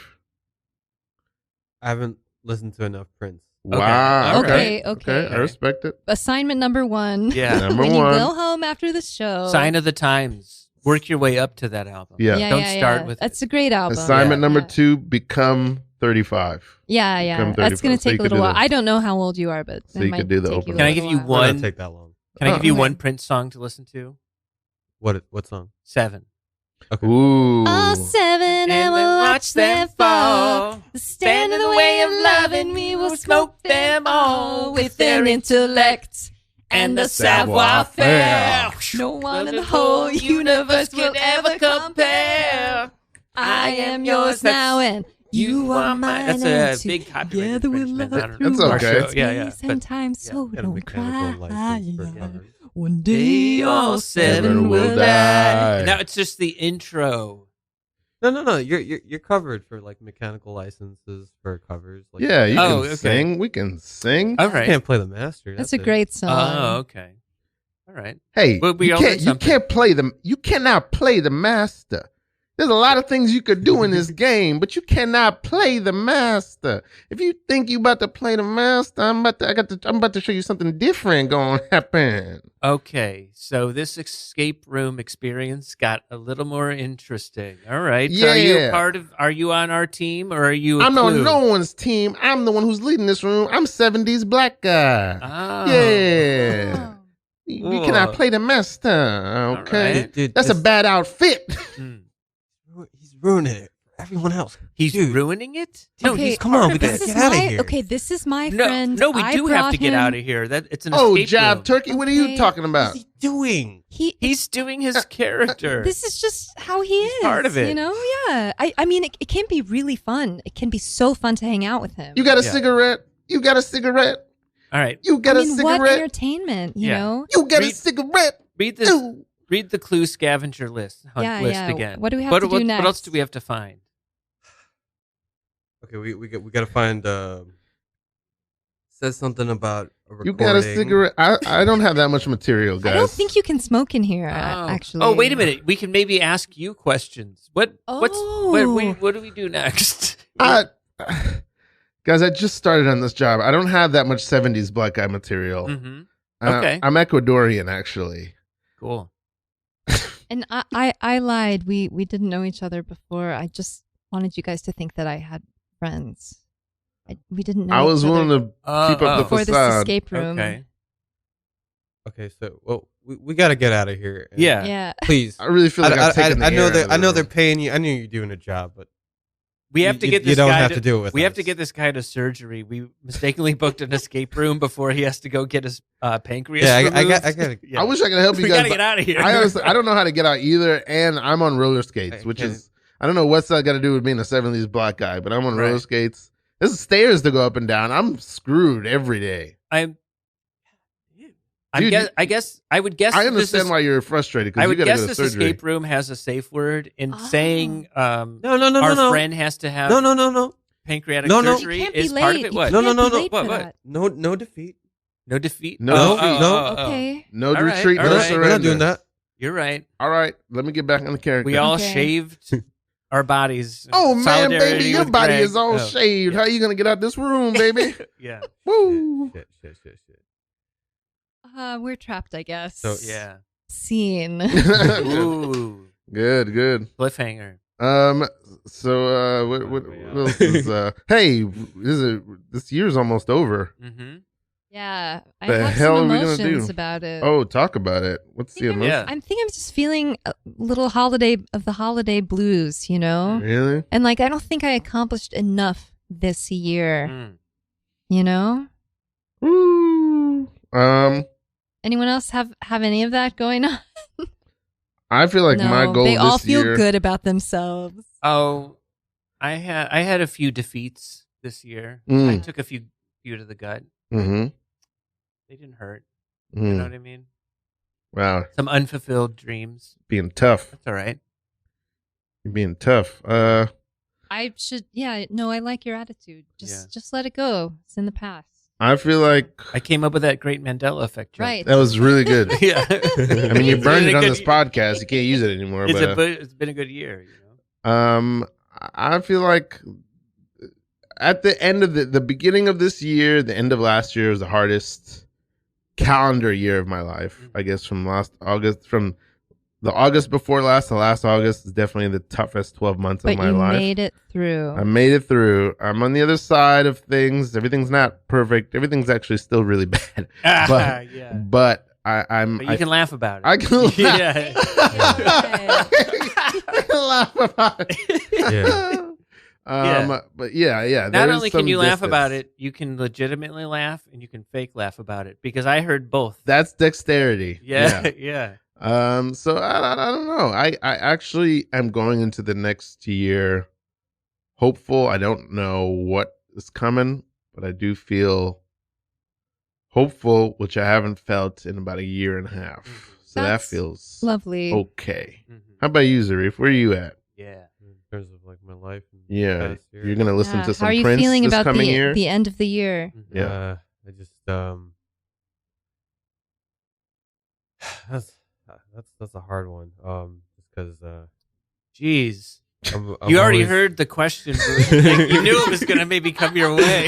I haven't listened to enough Prince. Wow. Okay, Okay. okay. I respect it. Assignment number 1. Yeah. Number when one. you go home after the show. Sign of the Times. Work your way up to that album. Yeah. Yeah, Don't yeah, start yeah. with That's it. a great album. Assignment number Yeah. 2, become 35. Yeah, yeah. Become That's going 35, to so you take a could little do while. the- I don't know how old you are, but So it you might could do the take opening. Can I a give little you while. It one? don't take that long. Can I give you Okay. one Prince song to listen to? What song? 7. Okay. Ooh. Oh, 7, and we'll watch them fall. Stand in the way of loving me, we'll smoke them all with their intellect and the savoir-faire. No one in the whole universe will ever compare. I am yours now, and you are mine. That's and a big copyright together we'll infringement. love I don't through know. That's okay. Our show. Yeah, yeah. space and time, so Got a don't mechanical cry. license for cars. One day all 7 will die. Now it's just the intro. No. You're covered for mechanical licenses for covers. Yeah, you Oh, can okay. sing. We can sing. All I right. can't play the master. That's a it. great song. Oh, okay. All right. Hey, But we you all learned can't. You something. can't play them. You cannot play the master. There's a lot of things you could do in this game, but you cannot play the master. If you think you about to play the master, I'm about to show you something different going to happen. Okay. So this escape room experience got a little more interesting. All right. So Yeah. are you on our team or are you a I'm on clue? no one's team. I'm the one who's leading this room. I'm 70s black guy. Oh. Yeah. You Cool. cannot play the master. Okay. right. Dude, That's a this- bad outfit. Hmm. He's ruining it for everyone else. He's Dude. ruining it? No, Okay, come on, we this gotta is get out of my- here. Okay, this is my No, friend. no, we I do have brought to get him- out of here. That it's an Oh, escape Job room. Turkey. What are you Okay. talking about? What's he doing? He's doing his character. This is just how he is. part of it. You know? Yeah. I mean, it can be really fun. It can be so fun to hang out with him. You got a Yeah. cigarette? You got a cigarette? All right. You got I a mean, what cigarette? entertainment, you Yeah. know? You got a Read- cigarette? Read this. Ooh. Read the clue scavenger list Yeah, list yeah. again. What do we have to do What else next? do we have to find? Okay, we got to find. Says something about You got a cigarette? I don't have that much material, guys. I don't think you can smoke in here, Oh. actually. Oh, wait a minute. We can maybe ask you questions. What do we do next? Guys, I just started on this job. I don't have that much 70s black guy material. Mm-hmm. Okay. I'm Ecuadorian, actually. Cool. And I lied. We didn't know each other before. I just wanted you guys to think that I had friends. We didn't know I was each other willing to keep up the before this facade. escape room. Okay, so we got to get out of here. Yeah. Yeah. Please. I really feel like I've taken the I know air that out of I the know room. they're paying you. I knew you're doing a job, but We have to get this you don't guy have to do it with We have us. to get this guy to surgery. We mistakenly booked an escape room before he has to go get his pancreas removed. I got. Yeah. I wish I could help you We guys. gotta get out of here. I honestly, I don't know how to get out either, and I'm on roller skates, which is, I don't know what's that got to do with being a 70s black guy, but I'm on roller Right. skates. There's stairs to go up and down. I'm screwed every day. Dude, I guess I would guess I this understand is- why you're frustrated I because you would got to guess go to this surgery. escape room has a safe word in Oh. saying No, our friend has to have no. pancreatic No, no. surgery You can't be is part of late. it. You What? No, can't no, be no, late what, for what? that. No defeat. No defeat. No defeat. No. Okay. No All right, retreat, all no right. surrender. We're not doing that. You're right. All right, let me get back on the character. We all Okay. shaved our bodies. Oh man, Solidarity baby, your with body Greg. is all Oh, shaved. yeah. How you gonna get out this room, baby? Yeah. Woo! Shit. We're trapped, I guess. So, Yeah. Scene. Ooh. Good. Cliffhanger. So what else is hey, this year's almost over. Mm-hmm. Yeah. I The have hell some are we gonna emotions do? about it. Oh, talk about it. What's the emotion? Yeah. I think I'm just feeling a little holiday blues, you know? Really? And like I don't think I accomplished enough this year, Mm. you know? Woo. Anyone else have any of that going on? I feel like no, my goal they this all feel year. good about themselves. Oh, I had a few defeats this year. Mm. I took a few to the gut. Mm-hmm. They didn't hurt. You know Mm. what I mean? Wow, Some unfulfilled dreams. being tough. That's all right. You're being tough. I should I like your attitude. Yeah. Just let it go. It's in the past. I feel like I came up with that great Mandela effect joke. Right. that was really good. Yeah. I mean, you It's burned been it a on good- this podcast. You can't use it anymore. It's been a good year, you know. I feel like at the end of the beginning of this year, the end of last year was the hardest calendar year of my life. I guess from last August, from the August before last to last August is definitely the toughest 12 months But of my you life. made it through. I made it through. I'm on the other side of things. Everything's not perfect. Everything's actually still really bad. But yeah. but I'm. But you can laugh about it. I can laugh. Yeah. I can laugh about it. Yeah. Yeah. But yeah. Not there is only can some you laugh distance. about it, you can legitimately laugh and you can fake laugh about it because I heard both. That's dexterity. Yeah. Yeah. So I don't know. I actually am going into the next year hopeful. I don't know what is coming, but I do feel hopeful, which I haven't felt in about a year and a half. So That's that feels lovely. okay. Mhm. How about you, Zarif? Where are you at? Yeah. In terms of like my life. And Yeah, past year. you're gonna listen Yeah. to some How are you Prince feeling this about coming year. the end of the year? Mhm. Yeah. I just that's a hard one. Just because Jeez. I'm You already always- heard the question. Like, you knew it was going to maybe come your way.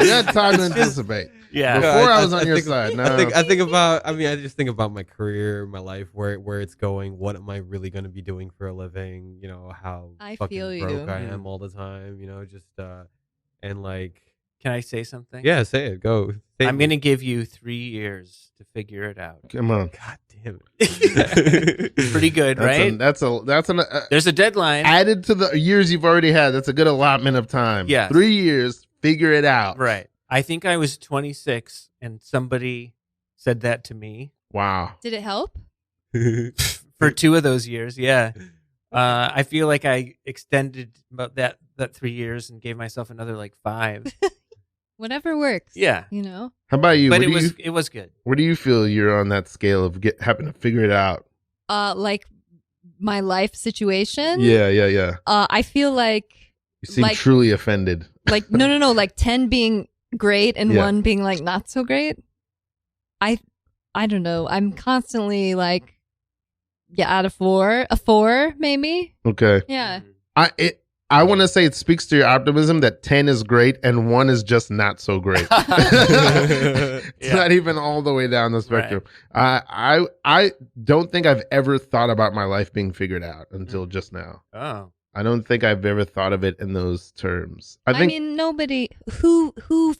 You had time to anticipate. Yeah. Before I was on your think- side. No. I think about. I mean, I just think about my career, my life, where it's going. What am I really going to be doing for a living? You know how I fucking feel broke you. I am all the time. You know, just and like Can I say something? yeah, say it. Go. Say I'm it. going to give you 3 years to figure it out. Come on. God damn it. Pretty good, right? That's an There's a deadline. added to the years you've already had. That's a good allotment of time. Yes. 3 years. Figure it out. Right. I think I was 26 and somebody said that to me Wow. Did it help? for 2 of those years. Yeah. I feel like I extended about that 3 years and gave myself another like 5. Whatever works. Yeah. You know? How about you? But Where it was good. where do you feel you're on that scale of having to figure it out? Like my life situation. Yeah. I feel like You seem Like- truly offended. no, like 10 being great and Yeah. one being like not so great. I don't know. I'm constantly like, out of 4, a 4 maybe. Okay. Yeah. I want to say it speaks to your optimism that 10 is great and 1 is just not so great. It's not even all the way down the spectrum. I don't think I've ever thought about my life being figured out until just now. Oh. I don't think I've ever thought of it in those terms. I I think mean, nobody who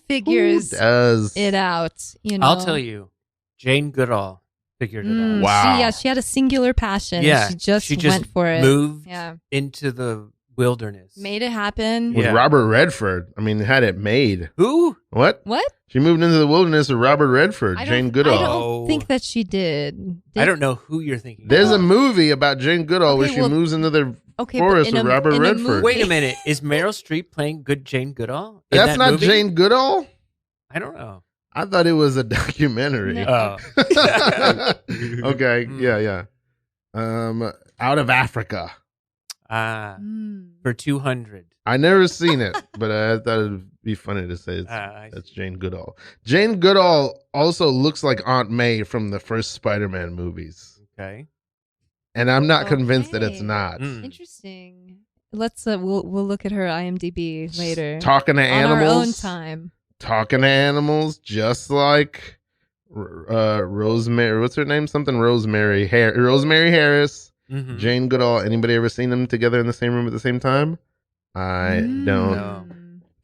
figures does it out. You know, I'll tell you, Jane Goodall figured it out. Wow. She had a singular passion. Yeah, and she just went for it. Moved Yeah, into the wilderness. made it happen. with Yeah. Robert Redford. I mean, had it made. Who? What? What? She moved into the wilderness with Robert Redford, Jane I Goodall. don't think that she did. I don't know who you're thinking. There's a of. movie about Jane Goodall where Okay, she well, moves into the Okay, forest but with Robert in a Redford. movie- Wait a minute. Is Meryl Streep playing good Jane Goodall? in That's that not movie? Jane Goodall? I don't know. I thought it was a documentary. No. Oh. Okay, yeah. Out of Africa. For 200. I never seen it, but I thought it'd be funny to say that's Jane Goodall. Jane Goodall also looks like Aunt May from the first Spider-Man movies. Okay. And I'm not convinced that it's Okay. not. Interesting. Let's we'll look at her IMDb later. Talking to on animals. our own time. Talking to animals, just like Rosemary. What's her name? Something Rosemary. Rosemary Harris. Mhm. Jane Goodall. Anybody ever seen them together in the same room at the same time? I don't No.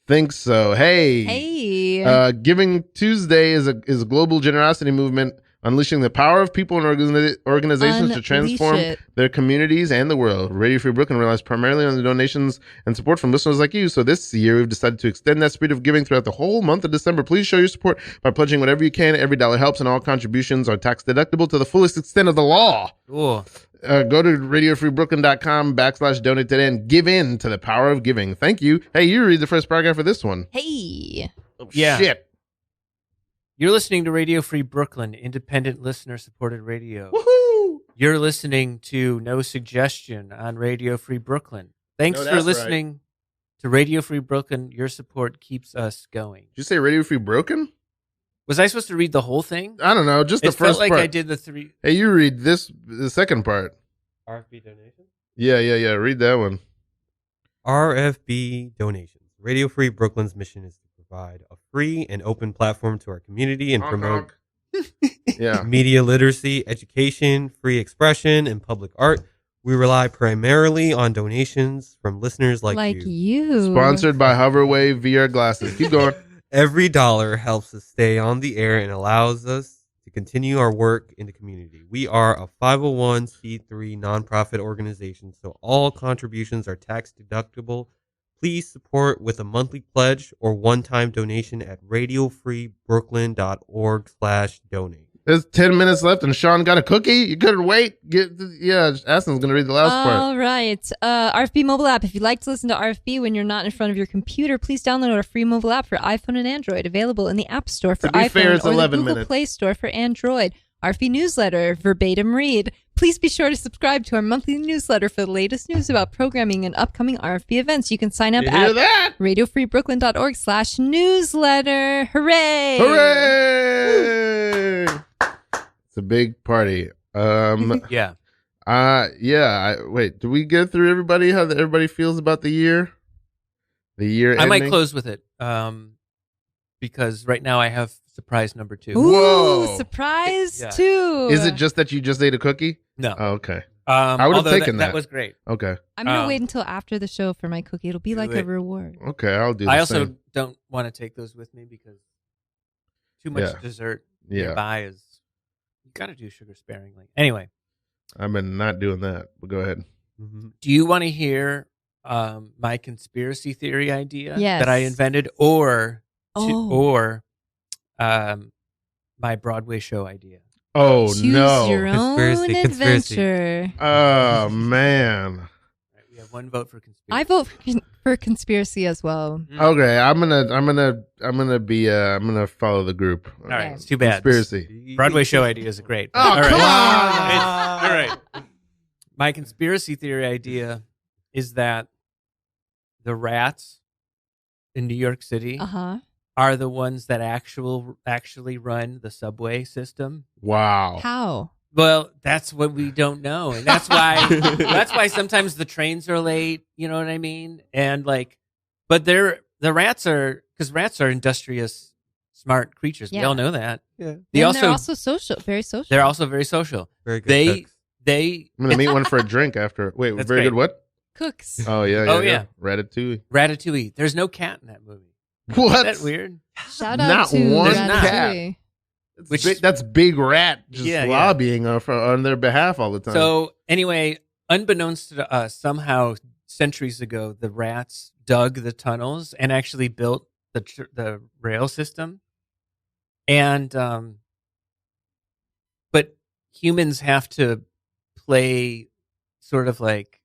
think so. Hey, Hey. Giving Tuesday is a global generosity movement unleashing the power of people and organizations to transform Unleash it. their communities and the world. Radio Free Brooklyn relies primarily on the donations and support from listeners like you. So this year, we've decided to extend that spirit of giving throughout the whole month of December. Please show your support by pledging whatever you can. Every dollar helps, and all contributions are tax deductible to the fullest extent of the law. Cool. Go to radiofreebrooklyn.com/donate today and give in to the power of giving. Thank you. Hey, you read the first paragraph of this one. Hey. Oh, Yeah. Shit. You're listening to Radio Free Brooklyn, independent listener-supported radio. Woohoo. You're listening to No Suggestion on Radio Free Brooklyn. Thanks No, for that's listening to Radio Free Brooklyn. Your support keeps us going. Did you say Radio Free Broken? Was I supposed to read the whole thing? I don't know. Just It the felt first like part. I did the 3. Hey, you read the second part. RFB donations? Yeah. Read that one. RFB donations. Radio Free Brooklyn's mission is to provide a free and open platform to our community and promote Yeah. media literacy, education, free expression, and public art. We rely primarily on donations from listeners like you. Sponsored by Hoverwave VR glasses. Keep going. Every dollar helps us stay on the air and allows us to continue our work in the community. We are a 501c3 nonprofit organization, so all contributions are tax deductible. Please support with a monthly pledge or one-time donation at radiofreebrooklyn.org/donate. There's 10 minutes left and Shawn got a cookie? You couldn't wait? Aston's going to read the last part. All right. RFB mobile app. If you'd like to listen to RFB when you're not in front of your computer, please download our free mobile app for iPhone and Android, available in the App Store for To be iPhone fair, it's or 11 the Google minutes. Play Store for Android. RFB newsletter, verbatim read. Please be sure to subscribe to our monthly newsletter for the latest news about programming and upcoming RFB events. You can sign up You hear at that? radiofreebrooklyn.org/newsletter. Hooray! Hooray! It's a big party. Yeah. Wait, do we get through everybody? How everybody feels about the year? The year I might ending? close with it because right now I have surprise number 2. Ooh, Whoa. surprise Yeah. too. Is it just that you just ate a cookie? No. Oh, okay. I would've taken that. that. was great. Okay. I'm going to um, wait until after the show for my cookie. It'll be Do like a it. reward. Okay, I'll do the I also same. don't want to take those with me because too much Yeah. dessert Yeah. nearby is. You got to do sugar sparingly. Anyway, I've been not doing that, but go ahead. do you want to hear my conspiracy theory idea Yes. that I invented, or Oh. my Broadway show idea? Oh, Choose no. your own Conspiracy. adventure. Oh, man. All right, we have one vote for conspiracy. I vote for conspiracy as well. Okay, I'm gonna follow the group. All right, it's too bad. Conspiracy. Broadway show ideas are great. Oh, All right. come on. All right. My conspiracy theory idea is that the rats in New York City Uh huh. are the ones that actually run the subway system. Wow. How? Well, that's what we don't know, and that's why sometimes the trains are late. You know what I mean? And but the rats are, because rats are industrious, smart creatures. We Yeah. all know that. Yeah. They're also social, very social. They're also very social. Very good. They cooks. they I'm gonna meet one for a drink after. Wait, That's very great. good. What? Cooks. Oh yeah. Oh, yeah. Ratatouille. Ratatouille. There's no cat in that movie. What? Isn't that weird? Shout out Not to one Ratatouille. That's big rat just Yeah, yeah. lobbying on their behalf all the time. So anyway, unbeknownst to us, somehow centuries ago, the rats dug the tunnels and actually built the rail system. And but humans have to play sort of like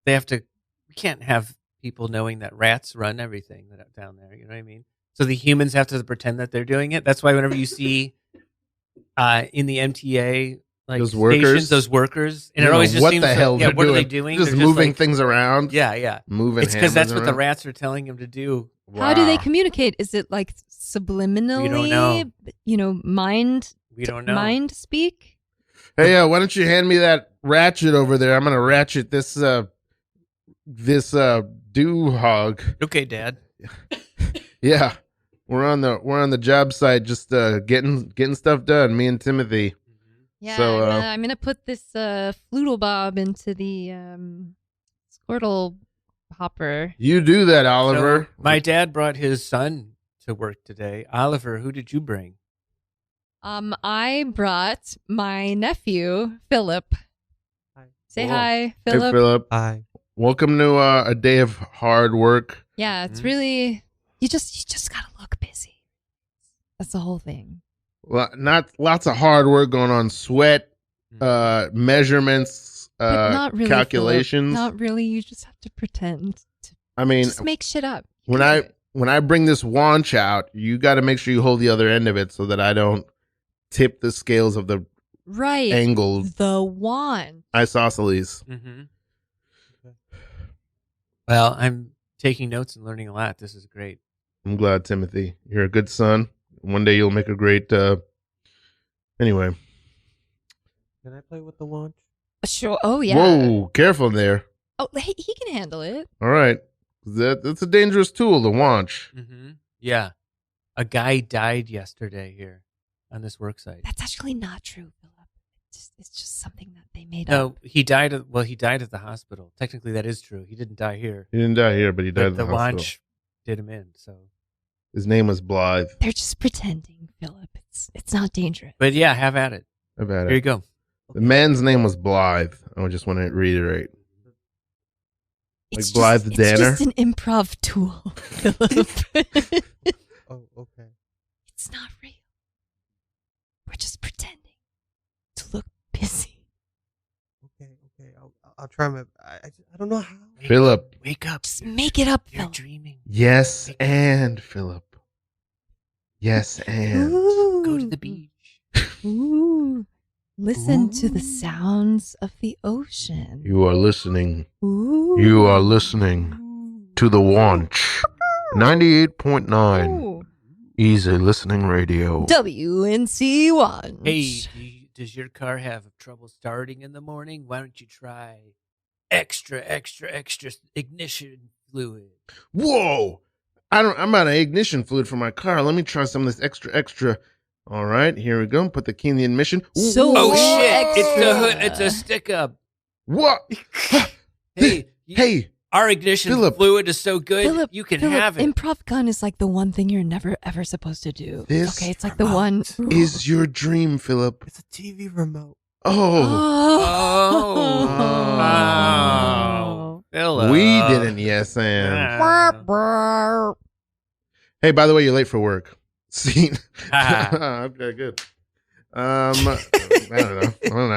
they have to. We can't have people knowing that rats run everything down there. You know what I mean? So the humans have to pretend that they're doing it. That's why whenever you see in the MTA Those those workers, and You it know always just what seems the like, hell yeah, they're what are they doing? doing? Just They're moving like, things around. yeah. Moving. It's because that's hammers what the around. rats are telling him to do. How do they Wow. communicate? Is it like subliminally? We don't know. You know, We don't know. mind speak. Hey, why don't you hand me that ratchet over there? I'm gonna ratchet this do hog. Okay, Dad. Yeah, we're on the job site, just getting stuff done. Me and Timothy. Yeah, So, I'm gonna put this flutel bob into the squirtle hopper. You do that, Oliver. So, my dad brought his son to work today. Oliver, who did you bring? I brought my nephew Philip. Hi. Say Cool. hi, Hey, Philip. Philip. Hi. Welcome to a day of hard work. Yeah, it's Mhm. really you just gotta look busy. That's the whole thing. Not lots of hard work going on. Sweat, measurements, But not really, calculations. Philip. Not really. You just have to pretend. I mean, Just make shit up. You when can I do it. when I bring this wanch out, you got to make sure you hold the other end of it so that I don't tip the scales of the Right, angled the wand. isosceles. Mm-hmm. Well, I'm taking notes and learning a lot. This is great. I'm glad, Timothy. You're a good son. One day you'll make a great. Anyway. Can I play with the launch? Sure. Oh yeah. Whoa! Careful there. Oh, he can handle it. All right. That's a dangerous tool, the wanch. Mm-hmm. Yeah. A guy died yesterday here on this work site. That's actually not true, Philip. It's just something that they made No, up. he died. He died at the hospital. Technically, that is true. He didn't die here. He didn't die here, but he died But in the the hospital. launch did him in. So, His name was Blythe. They're just pretending, Philip. It's not dangerous. but yeah, have at it. I've had Here you it. go. The man's name was Blythe. I just want to reiterate. It's Blythe just, Danner? It's just an improv tool, Philip. Oh, okay. It's not real. We're just pretending to look busy. Okay. I'll try my. I don't know how. Philip. Wake up. Just make it up, You're Philip. dreaming. Yes, and Philip. Yes, and. Ooh. Go to the beach. Ooh. Listen to the Ooh. sounds of the ocean. You are listening. Ooh. You are listening to the Wanch. 98.9. Ooh. Easy listening radio. WNC1. Hey, does your car have trouble starting in the morning? Why don't you try extra ignition fluid? Whoa! I'm out of ignition fluid for my car. Let me try some of this extra. All right, here we go. Put the key in the ignition. Ooh, So- Oh More shit! It's the extra. hood. It's a stick up. what? Hey, Hey, our ignition Philip. fluid is so good. Philip, you can Philip, have it. Improv gun is like the one thing you're never ever supposed to do. This Okay, it's like the one. is your dream, Philip. It's a TV remote. Oh, Oh, Philip. we didn't. Yes, and. Hey, by the way, you're late for work. Scene. Okay, good. I don't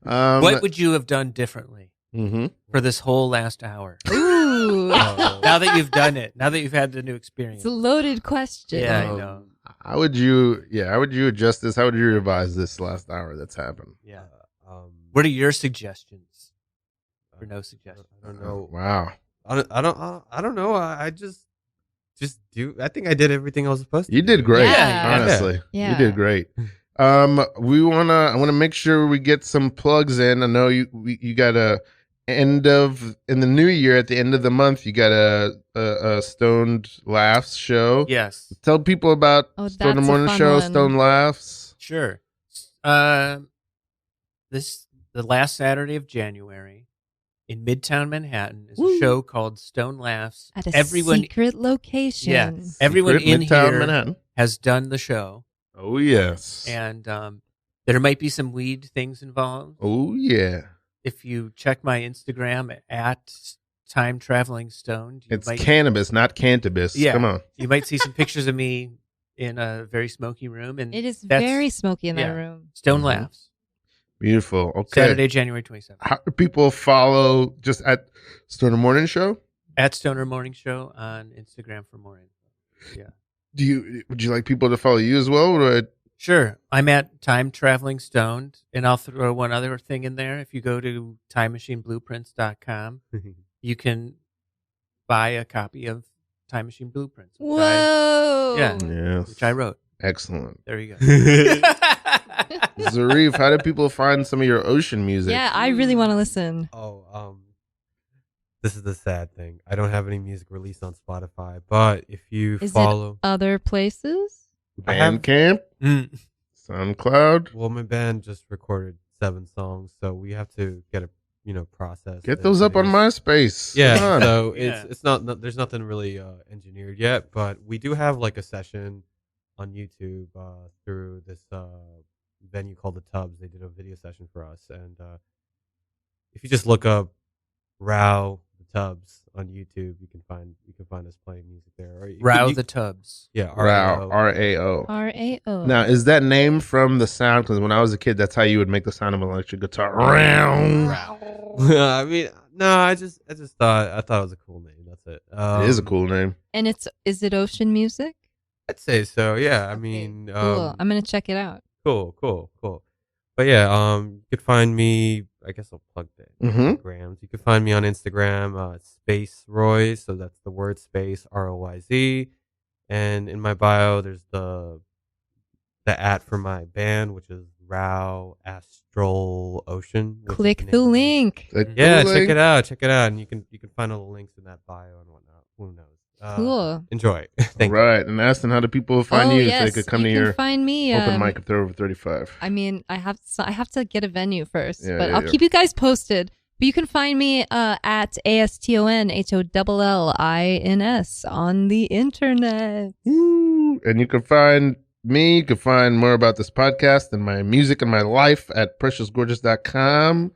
know. What would you have done differently Mm-hmm. for this whole last hour? Ooh. Now that you've done it, now that you've had the new experience. It's a loaded question. Yeah, I know. How would you adjust this? How would you revise this last hour that's happened? Yeah. Um, What are your suggestions? Or no suggestions? I don't know. Wow. I don't know. I just I think I did everything I was supposed to. You did do. great, Yeah. honestly. Yeah. You did great. I wanna make sure we get some plugs in. I know you got in the new year at the end of the month. You got a Stoned Laughs show. Yes. Tell people about Oh, Stone the that's a Morning fun Show, one. Stone Laughs. Sure. The last Saturday of January in Midtown Manhattan is a show called Stone Laughs. At a secret location. Yeah, everyone Secret in Midtown here Manhattan. has done the show, Oh yes. and there might be some weed things involved. Oh yeah. If you check my Instagram at Time Traveling Stoned, It's cannabis, not cannabis. Yeah. Come on. You might see some pictures of me in a very smoky room, and It is that's very smoky in that yeah. room. Stone Mhm. Laughs. Beautiful. Okay. Saturday, January 27th. How do people follow just at Stoner Morning Show? At Stoner Morning Show on Instagram for more info. Yeah. Would you like people to follow you as well? Or Sure. I'm at Time Traveling Stoned, and I'll throw one other thing in there. If you go to timemachineblueprints.com, you can buy a copy of Time Machine Blueprints. Whoa. yes. Which I wrote. Excellent. There you go. Zarif, how do people find some of your ocean music? Yeah, I really want to listen. Oh, this is the sad thing. I don't have any music released on Spotify, but if you Is follow, it other places? I have- Bandcamp, Mm. SoundCloud. well, my band just recorded 7 songs, so we have to get a process. Get the those up on videos. MySpace. Yeah, Come on. so Yeah. it's not there's nothing really engineered yet, but we do have like a session on YouTube through this venue called the Tubs. They did a video session for us, and if you just look up Row the Tubs on YouTube, you can find us playing music there. Or Row the Tubs. yeah, Rao, RAO. RAO. RAO. Now, is that name from the sound? Because when I was a kid, that's how you would make the sound of an electric guitar. I mean, no, I just thought it was a cool name. That's it. It is a cool name. And is it ocean music? I'd say so. Yeah, I Okay, mean, cool. I'm gonna check it out. Cool. But yeah, you could find me. I guess I'll plug the Mhm. Instagrams. You can find me on Instagram, Space Royz. So that's the word space ROYZ. And in my bio, there's the @ for my band, which is Row Astral Ocean. which is Click name the of it. link. Yeah, check it out. And you can find all the links in that bio and whatnot. Who knows? Cool. Enjoy. Thank you. Right. And Aston, how do people find you yes. so they could come to you can your find me. open mic if they're over 35? I mean, I have to get a venue first, Yeah, but yeah, I'll yeah. keep you guys posted. But you can find me at AstonHollins on the internet. Woo. And you can find me, you can find more about this podcast and my music and my life at preciousgorgeous.com.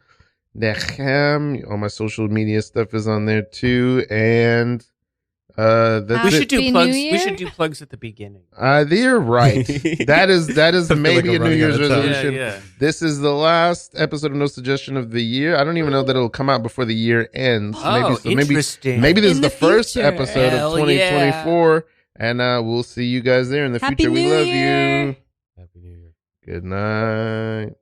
All my social media stuff is on there too. And that's We it. should do Happy plugs. New We Year? should do plugs at the beginning. You're right. That is I feel maybe like a I'm New running out Year's of time. resolution. Yeah. This is the last episode of No Suggestion of the year. I don't even know that it'll come out before the year ends. Oh, interesting. Maybe this is In the the first future. episode Hell of 2024, and we'll see you guys there in the Happy future. We New love Year. you. Happy New Year. Good night.